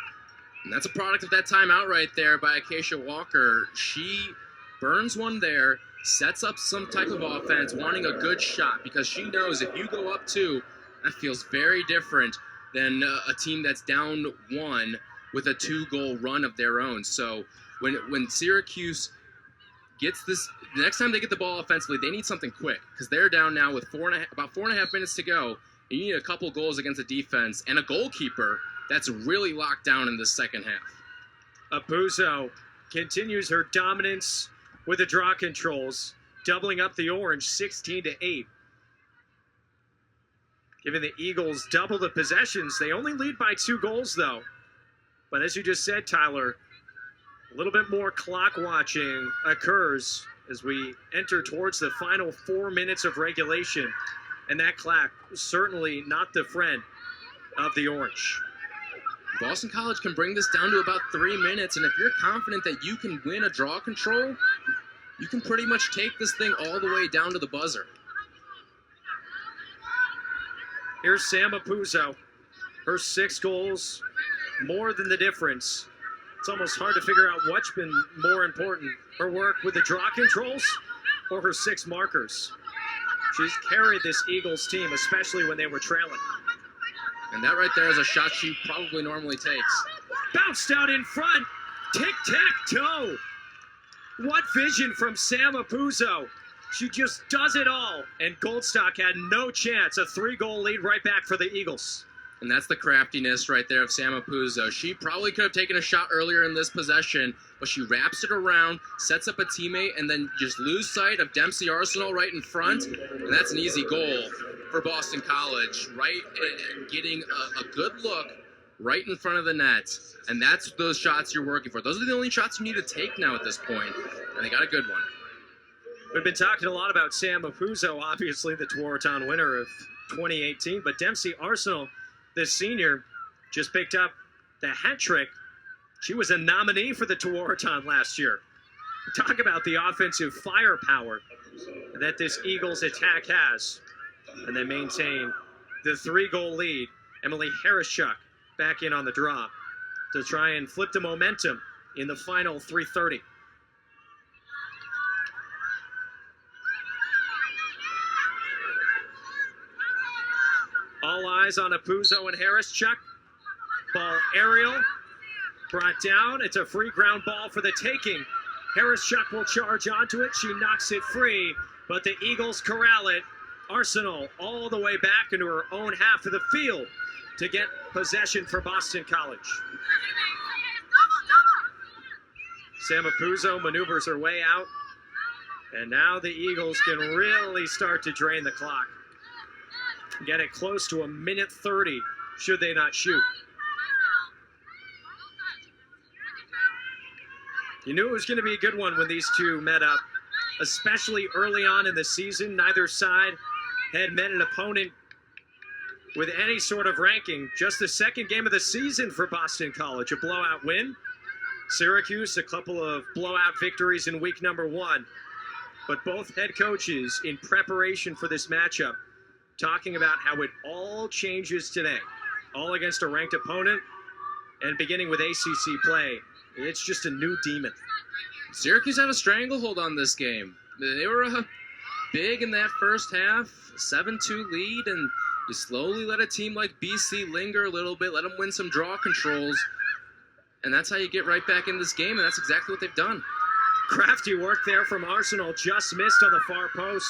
And that's a product of that timeout right there by Acacia Walker. She burns one there, sets up some type of offense, wanting a good shot, because she knows if you go up 2, that feels very different than a team that's down 1 with a 2-goal run of their own. So when Syracuse gets this, the next time they get the ball offensively, they need something quick, because they're down now with about 4.5 minutes to go. And you need a couple goals against a defense and a goalkeeper that's really locked down in the second half. Apuzzo continues her dominance with the draw controls, doubling up the Orange 16-8. Giving the Eagles double the possessions. They only lead by 2 goals, though. But as you just said, Tyler, a little bit more clock watching occurs as we enter towards the final 4 minutes of regulation. And that clock is certainly not the friend of the Orange. Boston College can bring this down to about 3 minutes, and if you're confident that you can win a draw control, you can pretty much take this thing all the way down to the buzzer. Here's Sam Apuzzo. Her 6 goals, more than the difference. It's almost hard to figure out what's been more important, her work with the draw controls or her 6 markers. She's carried this Eagles team, especially when they were trailing. And that right there is a shot she probably normally takes. Bounced out in front. Tic-tac-toe. What vision from Sam Apuzzo. She just does it all. And Goldstock had no chance. A 3-goal lead right back for the Eagles. And that's the craftiness right there of Sam Apuzzo. She probably could have taken a shot earlier in this possession, but she wraps it around, sets up a teammate, and then just lose sight of Dempsey Arsenal right in front. And that's an easy goal for Boston College, right? Getting a good look right in front of the net. And that's those shots you're working for. Those are the only shots you need to take now at this point. And they got a good one. We've been talking a lot about Sam Apuzzo, obviously the Tewaaraton winner of 2018, but Dempsey Arsenal, the senior, just picked up the hat trick. She was a nominee for the Tewaaraton last year. Talk about the offensive firepower that this Eagles attack has. And they maintain the 3-goal lead. Emily Harris-Chuck back in on the draw to try and flip the momentum in the final 3:30. All eyes on Apuzzo and Harris-Chuck. Ball aerial, brought down. It's a free ground ball for the taking. Harris-Chuck will charge onto it. She knocks it free, but the Eagles corral it. Arsenal all the way back into her own half of the field to get possession for Boston College. Sam Apuzzo maneuvers her way out And now the Eagles can really start to drain the clock. Get it close to a minute 30 should they not shoot. You knew it was going to be a good one when these two met up, especially early on in the season. Neither side had met an opponent with any sort of ranking. Just the second game of the season for Boston College, a blowout win. Syracuse, a couple of blowout victories in week number 1. But both head coaches in preparation for this matchup talking about how it all changes today, all against a ranked opponent and beginning with ACC play. It's just a new demon. Syracuse have a stranglehold on this game. They were big in that first half, 7-2 lead, and you slowly let a team like BC linger a little bit, let them win some draw controls, and that's how you get right back in this game, and that's exactly what they've done. Crafty work there from Arsenal, just missed on the far post.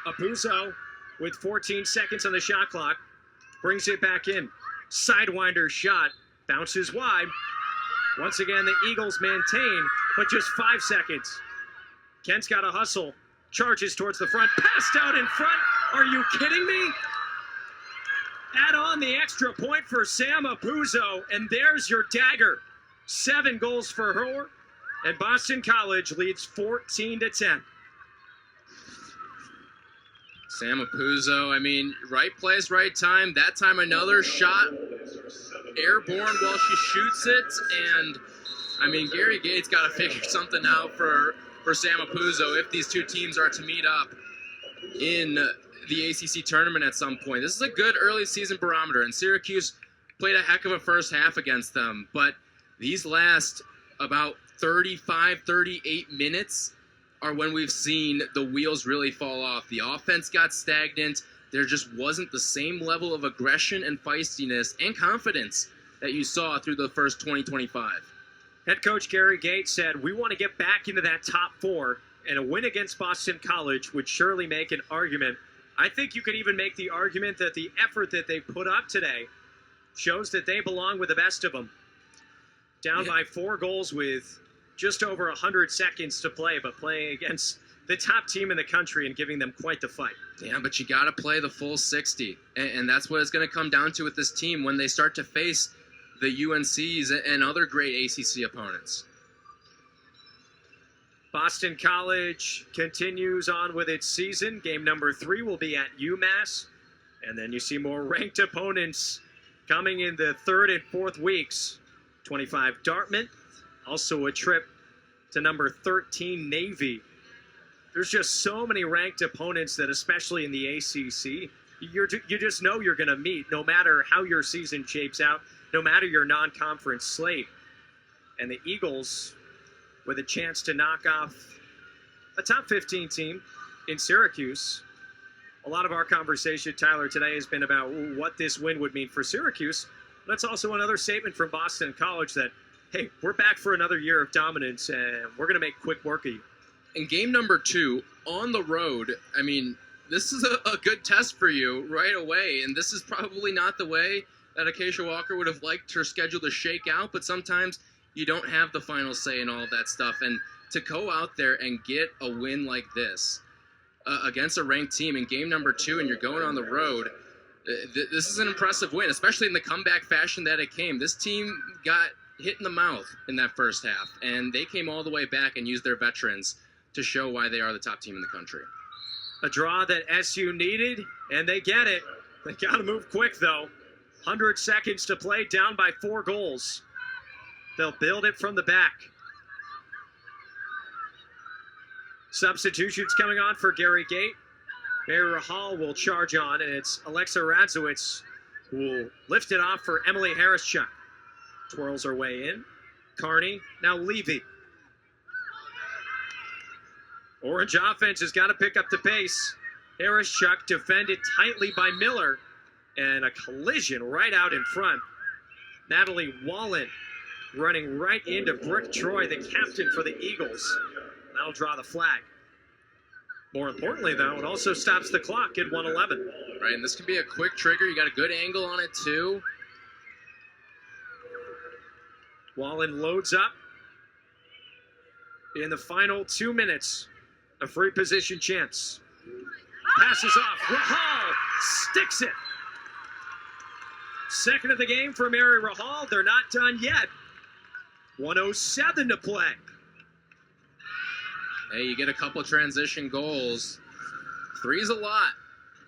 Apuzzo with 14 seconds on the shot clock, brings it back in. Sidewinder shot, bounces wide. Once again, the Eagles maintain, but just 5 seconds. Kent's got to hustle, charges towards the front, passed out in front. Are you kidding me? Add on the extra point for Sam Apuzzo, and there's your dagger. 7 goals for her, and Boston College leads 14-10. Sam Apuzzo, I mean, right place, right time. That time another shot, airborne while she shoots it. And, I mean, Gary Gates got to figure something out for Sam Apuzzo if these two teams are to meet up in the ACC tournament at some point. This is a good early season barometer, and Syracuse played a heck of a first half against them. But these last about 35, 38 minutes are when we've seen the wheels really fall off. The offense got stagnant. There just wasn't the same level of aggression and feistiness and confidence that you saw through the first 20-25. Head coach Gary Gates said, we want to get back into that top 4, and a win against Boston College would surely make an argument. I think you could even make the argument that the effort that they put up today shows that they belong with the best of them. Down by 4 goals with just over 100 seconds to play, but playing against the top team in the country and giving them quite the fight. Yeah, but you got to play the full 60, and that's what it's going to come down to with this team when they start to face the UNCs and other great ACC opponents. Boston College continues on with its season. Game number 3 will be at UMass, and then you see more ranked opponents coming in the 3rd and 4th weeks. 25 Dartmouth, also a trip to number 13 Navy. There's just so many ranked opponents that, especially in the ACC, you just know you're going to meet no matter how your season shapes out, no matter your non-conference slate. And the Eagles, with a chance to knock off a top 15 team in Syracuse. A lot of our conversation, Tyler, today has been about what this win would mean for Syracuse. That's also another statement from Boston College that, hey, we're back for another year of dominance, and we're going to make quick work of you. In game number 2, on the road, I mean, this is a good test for you right away, and this is probably not the way that Acacia Walker would have liked her schedule to shake out, but sometimes you don't have the final say in all of that stuff, and to go out there and get a win like this against a ranked team in game number 2, and you're going on the road, this is an impressive win, especially in the comeback fashion that it came. This team got hit in the mouth in that first half, and they came all the way back and used their veterans to show why they are the top team in the country. A draw that SU needed, and they get it. They got to move quick, though. 100 seconds to play, down by 4 goals. They'll build it from the back. Substitutions coming on for Gary Gate. Mary Rahal will charge on, and it's Alexa Radzowitz who will lift it off for Emily Harris-Chuck. Twirls her way in. Carney, now Levy. Orange offense has got to pick up the pace. Harris-Chuck defended tightly by Miller, and a collision right out in front. Natalie Wallen running right into Brooke Troy, the captain for the Eagles. That'll draw the flag. More importantly, though, it also stops the clock at 1:11. Right, and this can be a quick trigger. You got a good angle on it, too. Wallen loads up in the final 2 minutes A free position chance. Passes off. Rahal sticks it. Second of the game for Mary Rahal. They're not done yet. 1:07 to play. Hey, you get a couple transition goals. Three's a lot,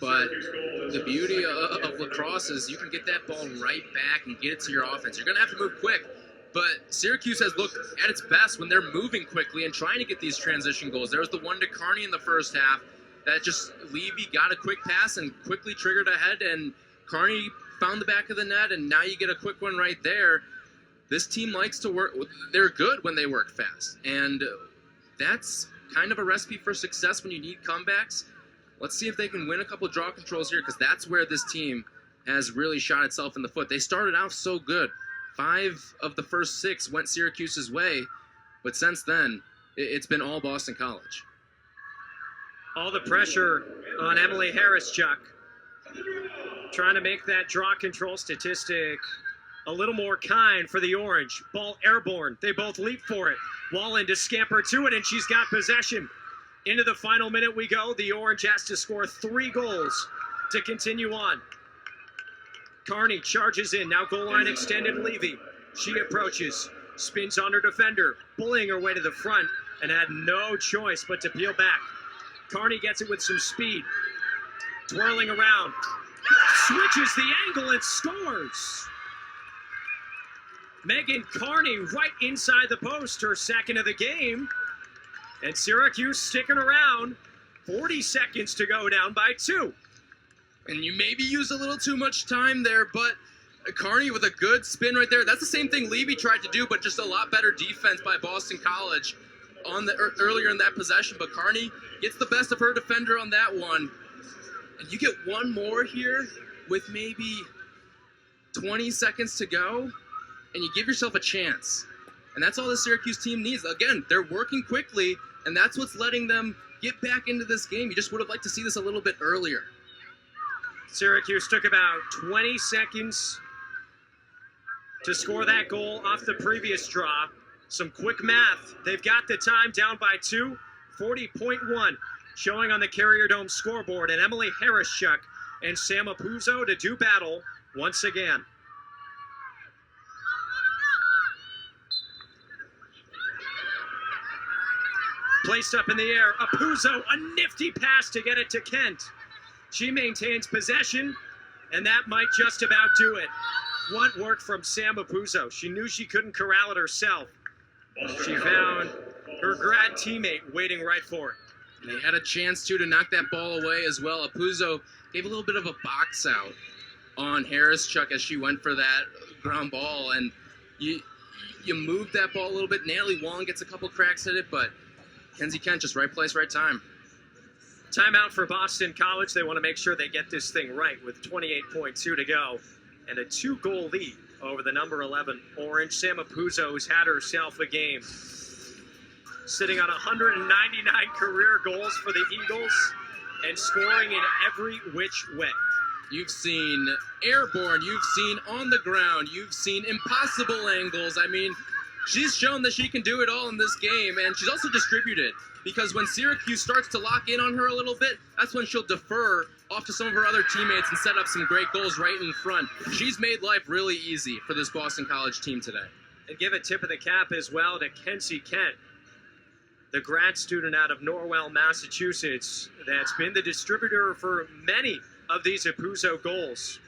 but the beauty of lacrosse is you can get that ball right back and get it to your offense. You're going to have to move quick, but Syracuse has looked at its best when they're moving quickly and trying to get these transition goals. There was the one to Kearney in the first half that just Levy got a quick pass and quickly triggered ahead, and Kearney found the back of the net, and now you get a quick one right there. This team likes to work. They're good when they work fast, and that's kind of a recipe for success when you need comebacks. Let's see if they can win a couple draw controls here, because that's where this team has really shot itself in the foot. They started out so good. 5 of the first 6 went Syracuse's way, but since then, it's been all Boston College. All the pressure on Emily Harris-Chuck, trying to make that draw control statistic a little more kind for the Orange. Ball airborne. They both leap for it. Wallen to scamper to it, and she's got possession. Into the final minute we go. The Orange has to score 3 goals to continue on. Kearney charges in. Now goal line extended. Levy. She approaches. Spins on her defender. Bullying her way to the front and had no choice but to peel back. Kearney gets it with some speed. Twirling around. Switches the angle and scores. Megan Kearney right inside the post, her second of the game. And Syracuse sticking around. 40 seconds to go, down by 2. And you maybe used a little too much time there, but Kearney with a good spin right there. That's the same thing Levy tried to do, but just a lot better defense by Boston College on the earlier in that possession. But Kearney gets the best of her defender on that one. And you get one more here with maybe 20 seconds to go, and you give yourself a chance. And that's all the Syracuse team needs. Again, they're working quickly, and that's what's letting them get back into this game. You just would have liked to see this a little bit earlier. Syracuse took about 20 seconds to score that goal off the previous draw. Some quick math. They've got the time down by 2, 40.1 showing on the Carrier Dome scoreboard. And Emily Harris-Chuck and Sam Apuzzo to do battle once again. Placed up in the air. Apuzzo, a nifty pass to get it to Kent. She maintains possession, and that might just about do it. What work from Sam Apuzzo. She knew she couldn't corral it herself. She found her grad teammate waiting right for it. They had a chance to knock that ball away as well. Apuzzo gave a little bit of a box out on Harris-Chuck as she went for that ground ball, and you moved that ball a little bit. Natalie Wallen gets a couple cracks at it, but Kenzie Kent just right place, right time. Timeout for Boston College. They want to make sure they get this thing right with 28.2 to go and a 2-goal lead over the number 11 Orange. Sam Apuzzo's had herself a game. Sitting on 199 career goals for the Eagles and scoring in every which way. You've seen airborne, you've seen on the ground, you've seen impossible angles. I mean, she's shown that she can do it all in this game, and she's also distributed, because when Syracuse starts to lock in on her a little bit, that's when she'll defer off to some of her other teammates and set up some great goals right in front. She's made life really easy for this Boston College team today. And give a tip of the cap as well to Kenzie Kent, the grad student out of Norwell, Massachusetts, that's been the distributor for many of these Apuzzo goals.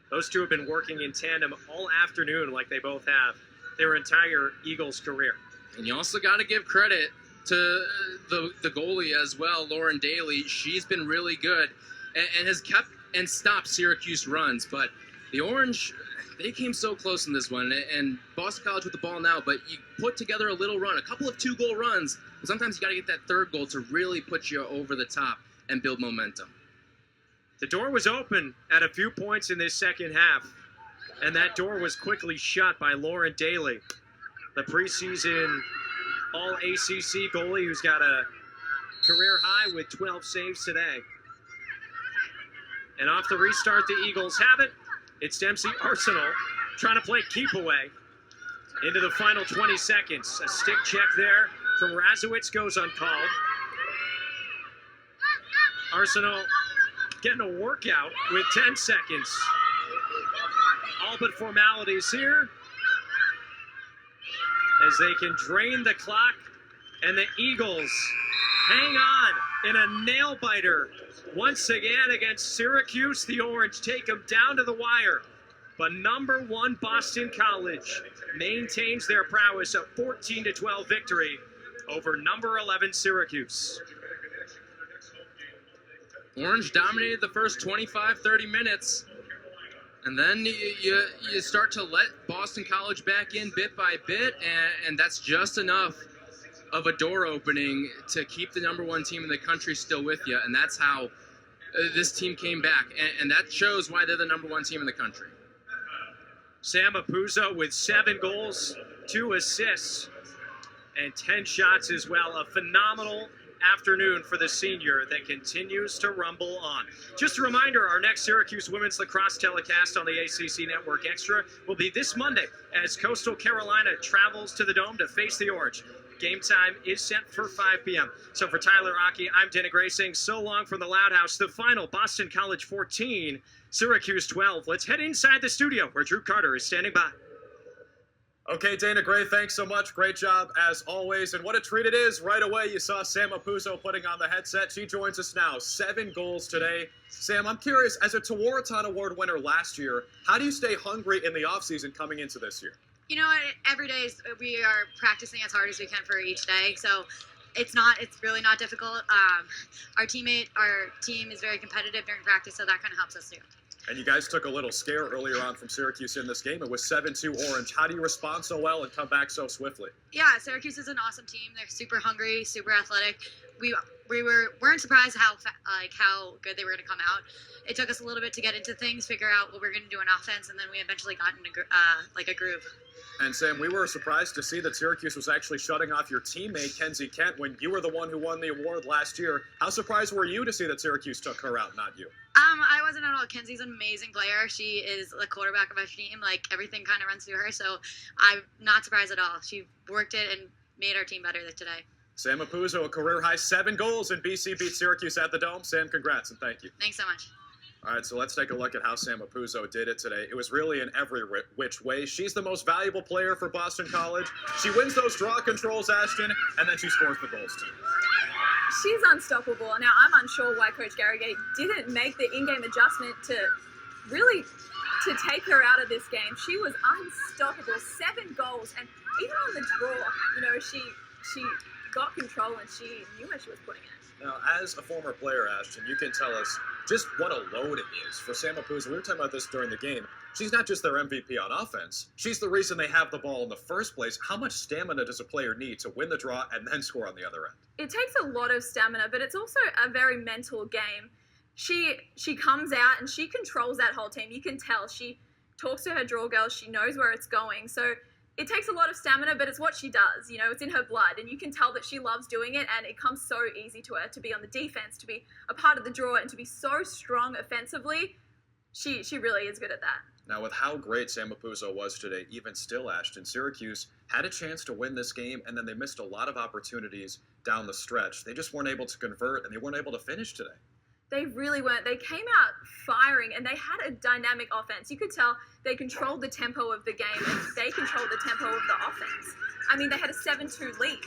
Those two have been working in tandem all afternoon like they both have their entire Eagles career. And you also got to give credit to the goalie as well, Lauren Daly. She's been really good and has kept and stopped Syracuse runs. But the Orange, they came so close in this one. And Boston College with the ball now, but you put together a little run, a couple of 2-goal runs. But sometimes you got to get that third goal to really put you over the top and build momentum. The door was open at a few points in this second half, and that door was quickly shut by Lauren Daly, the preseason All-ACC goalie who's got a career high with 12 saves today. And off the restart, the Eagles have it. It's Dempsey Arsenal trying to play keep away into the final 20 seconds. A stick check there from Razowitz goes uncalled. Arsenal getting a workout with 10 seconds. All but formalities here as they can drain the clock, and the Eagles hang on in a nail-biter once again against Syracuse. The Orange take them down to the wire, but number 1 Boston College maintains their prowess, a 14-12 victory over number 11 Syracuse. Orange dominated the first 25-30 minutes, and then you start to let Boston College back in bit by bit, and that's just enough of a door opening to keep the number 1 team in the country still with you, and that's how this team came back, and that shows why they're the number 1 team in the country. Sam Apuzzo with 7 goals, 2 assists, and 10 shots as well. A phenomenal afternoon for the senior that continues to rumble on. Just a reminder, our next Syracuse women's lacrosse telecast on the ACC Network Extra will be this Monday as Coastal Carolina travels to the Dome to face the Orange. Game time is set for 5 p.m. So for Tyler Aki, I'm Dana Gray saying so long from the Loud House. The final, Boston College 14, Syracuse 12. Let's head inside the studio where Drew Carter is standing by. Okay, Dana Gray, thanks so much. Great job as always. And what a treat it is. Right away, you saw Sam Apuzzo putting on the headset. She joins us now. 7 goals today. Sam, I'm curious, as a Tewaaraton Award winner last year, how do you stay hungry in the offseason coming into this year? You know, every day we are practicing as hard as we can for each day. So it's really not difficult. Our team is very competitive during practice, so that kind of helps us too. And you guys took a little scare earlier on from Syracuse in this game. It was 7-2 Orange. How do you respond so well and come back so swiftly? Yeah, Syracuse is an awesome team. They're super hungry, super athletic. We weren't surprised how good they were going to come out. It took us a little bit to get into things, figure out what we were going to do on offense, and then we eventually got into a groove. And Sam, we were surprised to see that Syracuse was actually shutting off your teammate, Kenzie Kent, when you were the one who won the award last year. How surprised were you to see that Syracuse took her out, not you? I wasn't at all. Kenzie's an amazing player. She is the quarterback of our team. Like, everything kind of runs through her, so I'm not surprised at all. She worked it and made our team better today. Sam Apuzzo, a career-high 7 goals, and BC beat Syracuse at the Dome. Sam, congrats, and thank you. Thanks so much. All right, so let's take a look at how Sam Apuzzo did it today. It was really in every which way. She's the most valuable player for Boston College. She wins those draw controls, Ashton, and then she scores the goals, too. She's unstoppable. Now, I'm unsure why Coach Garrigate didn't make the in-game adjustment to take her out of this game. She was unstoppable. 7 goals, and even on the draw, she got control and she knew where she was putting it. Now, as a former player, Ashton, you can tell us just what a load it is for Sam Apuzzo. We were talking about this during the game. She's not just their MVP on offense. She's the reason they have the ball in the first place. How much stamina does a player need to win the draw and then score on the other end? It takes a lot of stamina, but it's also a very mental game. She comes out and she controls that whole team. You can tell. She talks to her draw girls. She knows where it's going. So it takes a lot of stamina, but it's what she does. It's in her blood, and you can tell that she loves doing it, and it comes so easy to her to be on the defense, to be a part of the draw, and to be so strong offensively. She really is good at that. Now, with how great Sam Apuzzo was today, even still, Ashton, Syracuse had a chance to win this game, and then they missed a lot of opportunities down the stretch. They just weren't able to convert, and they weren't able to finish today. They really weren't. They came out firing, and they had a dynamic offense. You could tell they controlled the tempo of the game, and they controlled the tempo of the offense. I mean, they had a 7-2 lead.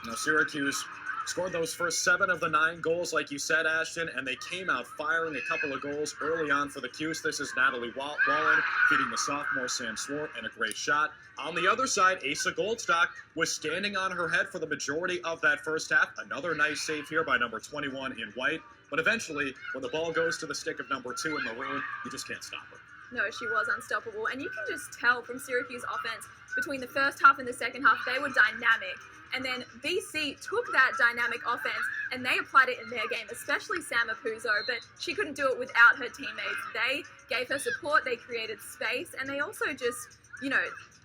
Now, Syracuse scored those first 7 of the 9 goals, like you said, Ashton, and they came out firing a couple of goals early on for the Cuse. This is Natalie Wallen feeding the sophomore Sam Swart, and a great shot. On the other side, Asa Goldstock was standing on her head for the majority of that first half. Another nice save here by number 21 in white. But eventually, when the ball goes to the stick of number 2 in maroon, you just can't stop her. No, she was unstoppable. And you can just tell from Syracuse offense, between the first half and the second half, they were dynamic. And then BC took that dynamic offense and they applied it in their game, especially Sam Apuzzo, but she couldn't do it without her teammates. They gave her support, they created space, and they also just,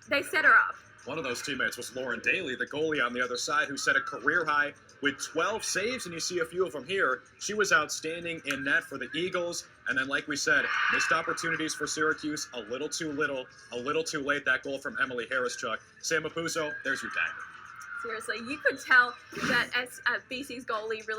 they set her up. One of those teammates was Lauren Daly, the goalie on the other side, who set a career high with 12 saves, and you see a few of them here. She was outstanding in net for the Eagles, and then, like we said, missed opportunities for Syracuse, a little too too late, that goal from Emily Harris-Chuck. Sam Apuzzo, there's your dagger. Seriously, you could tell that BC's goalie really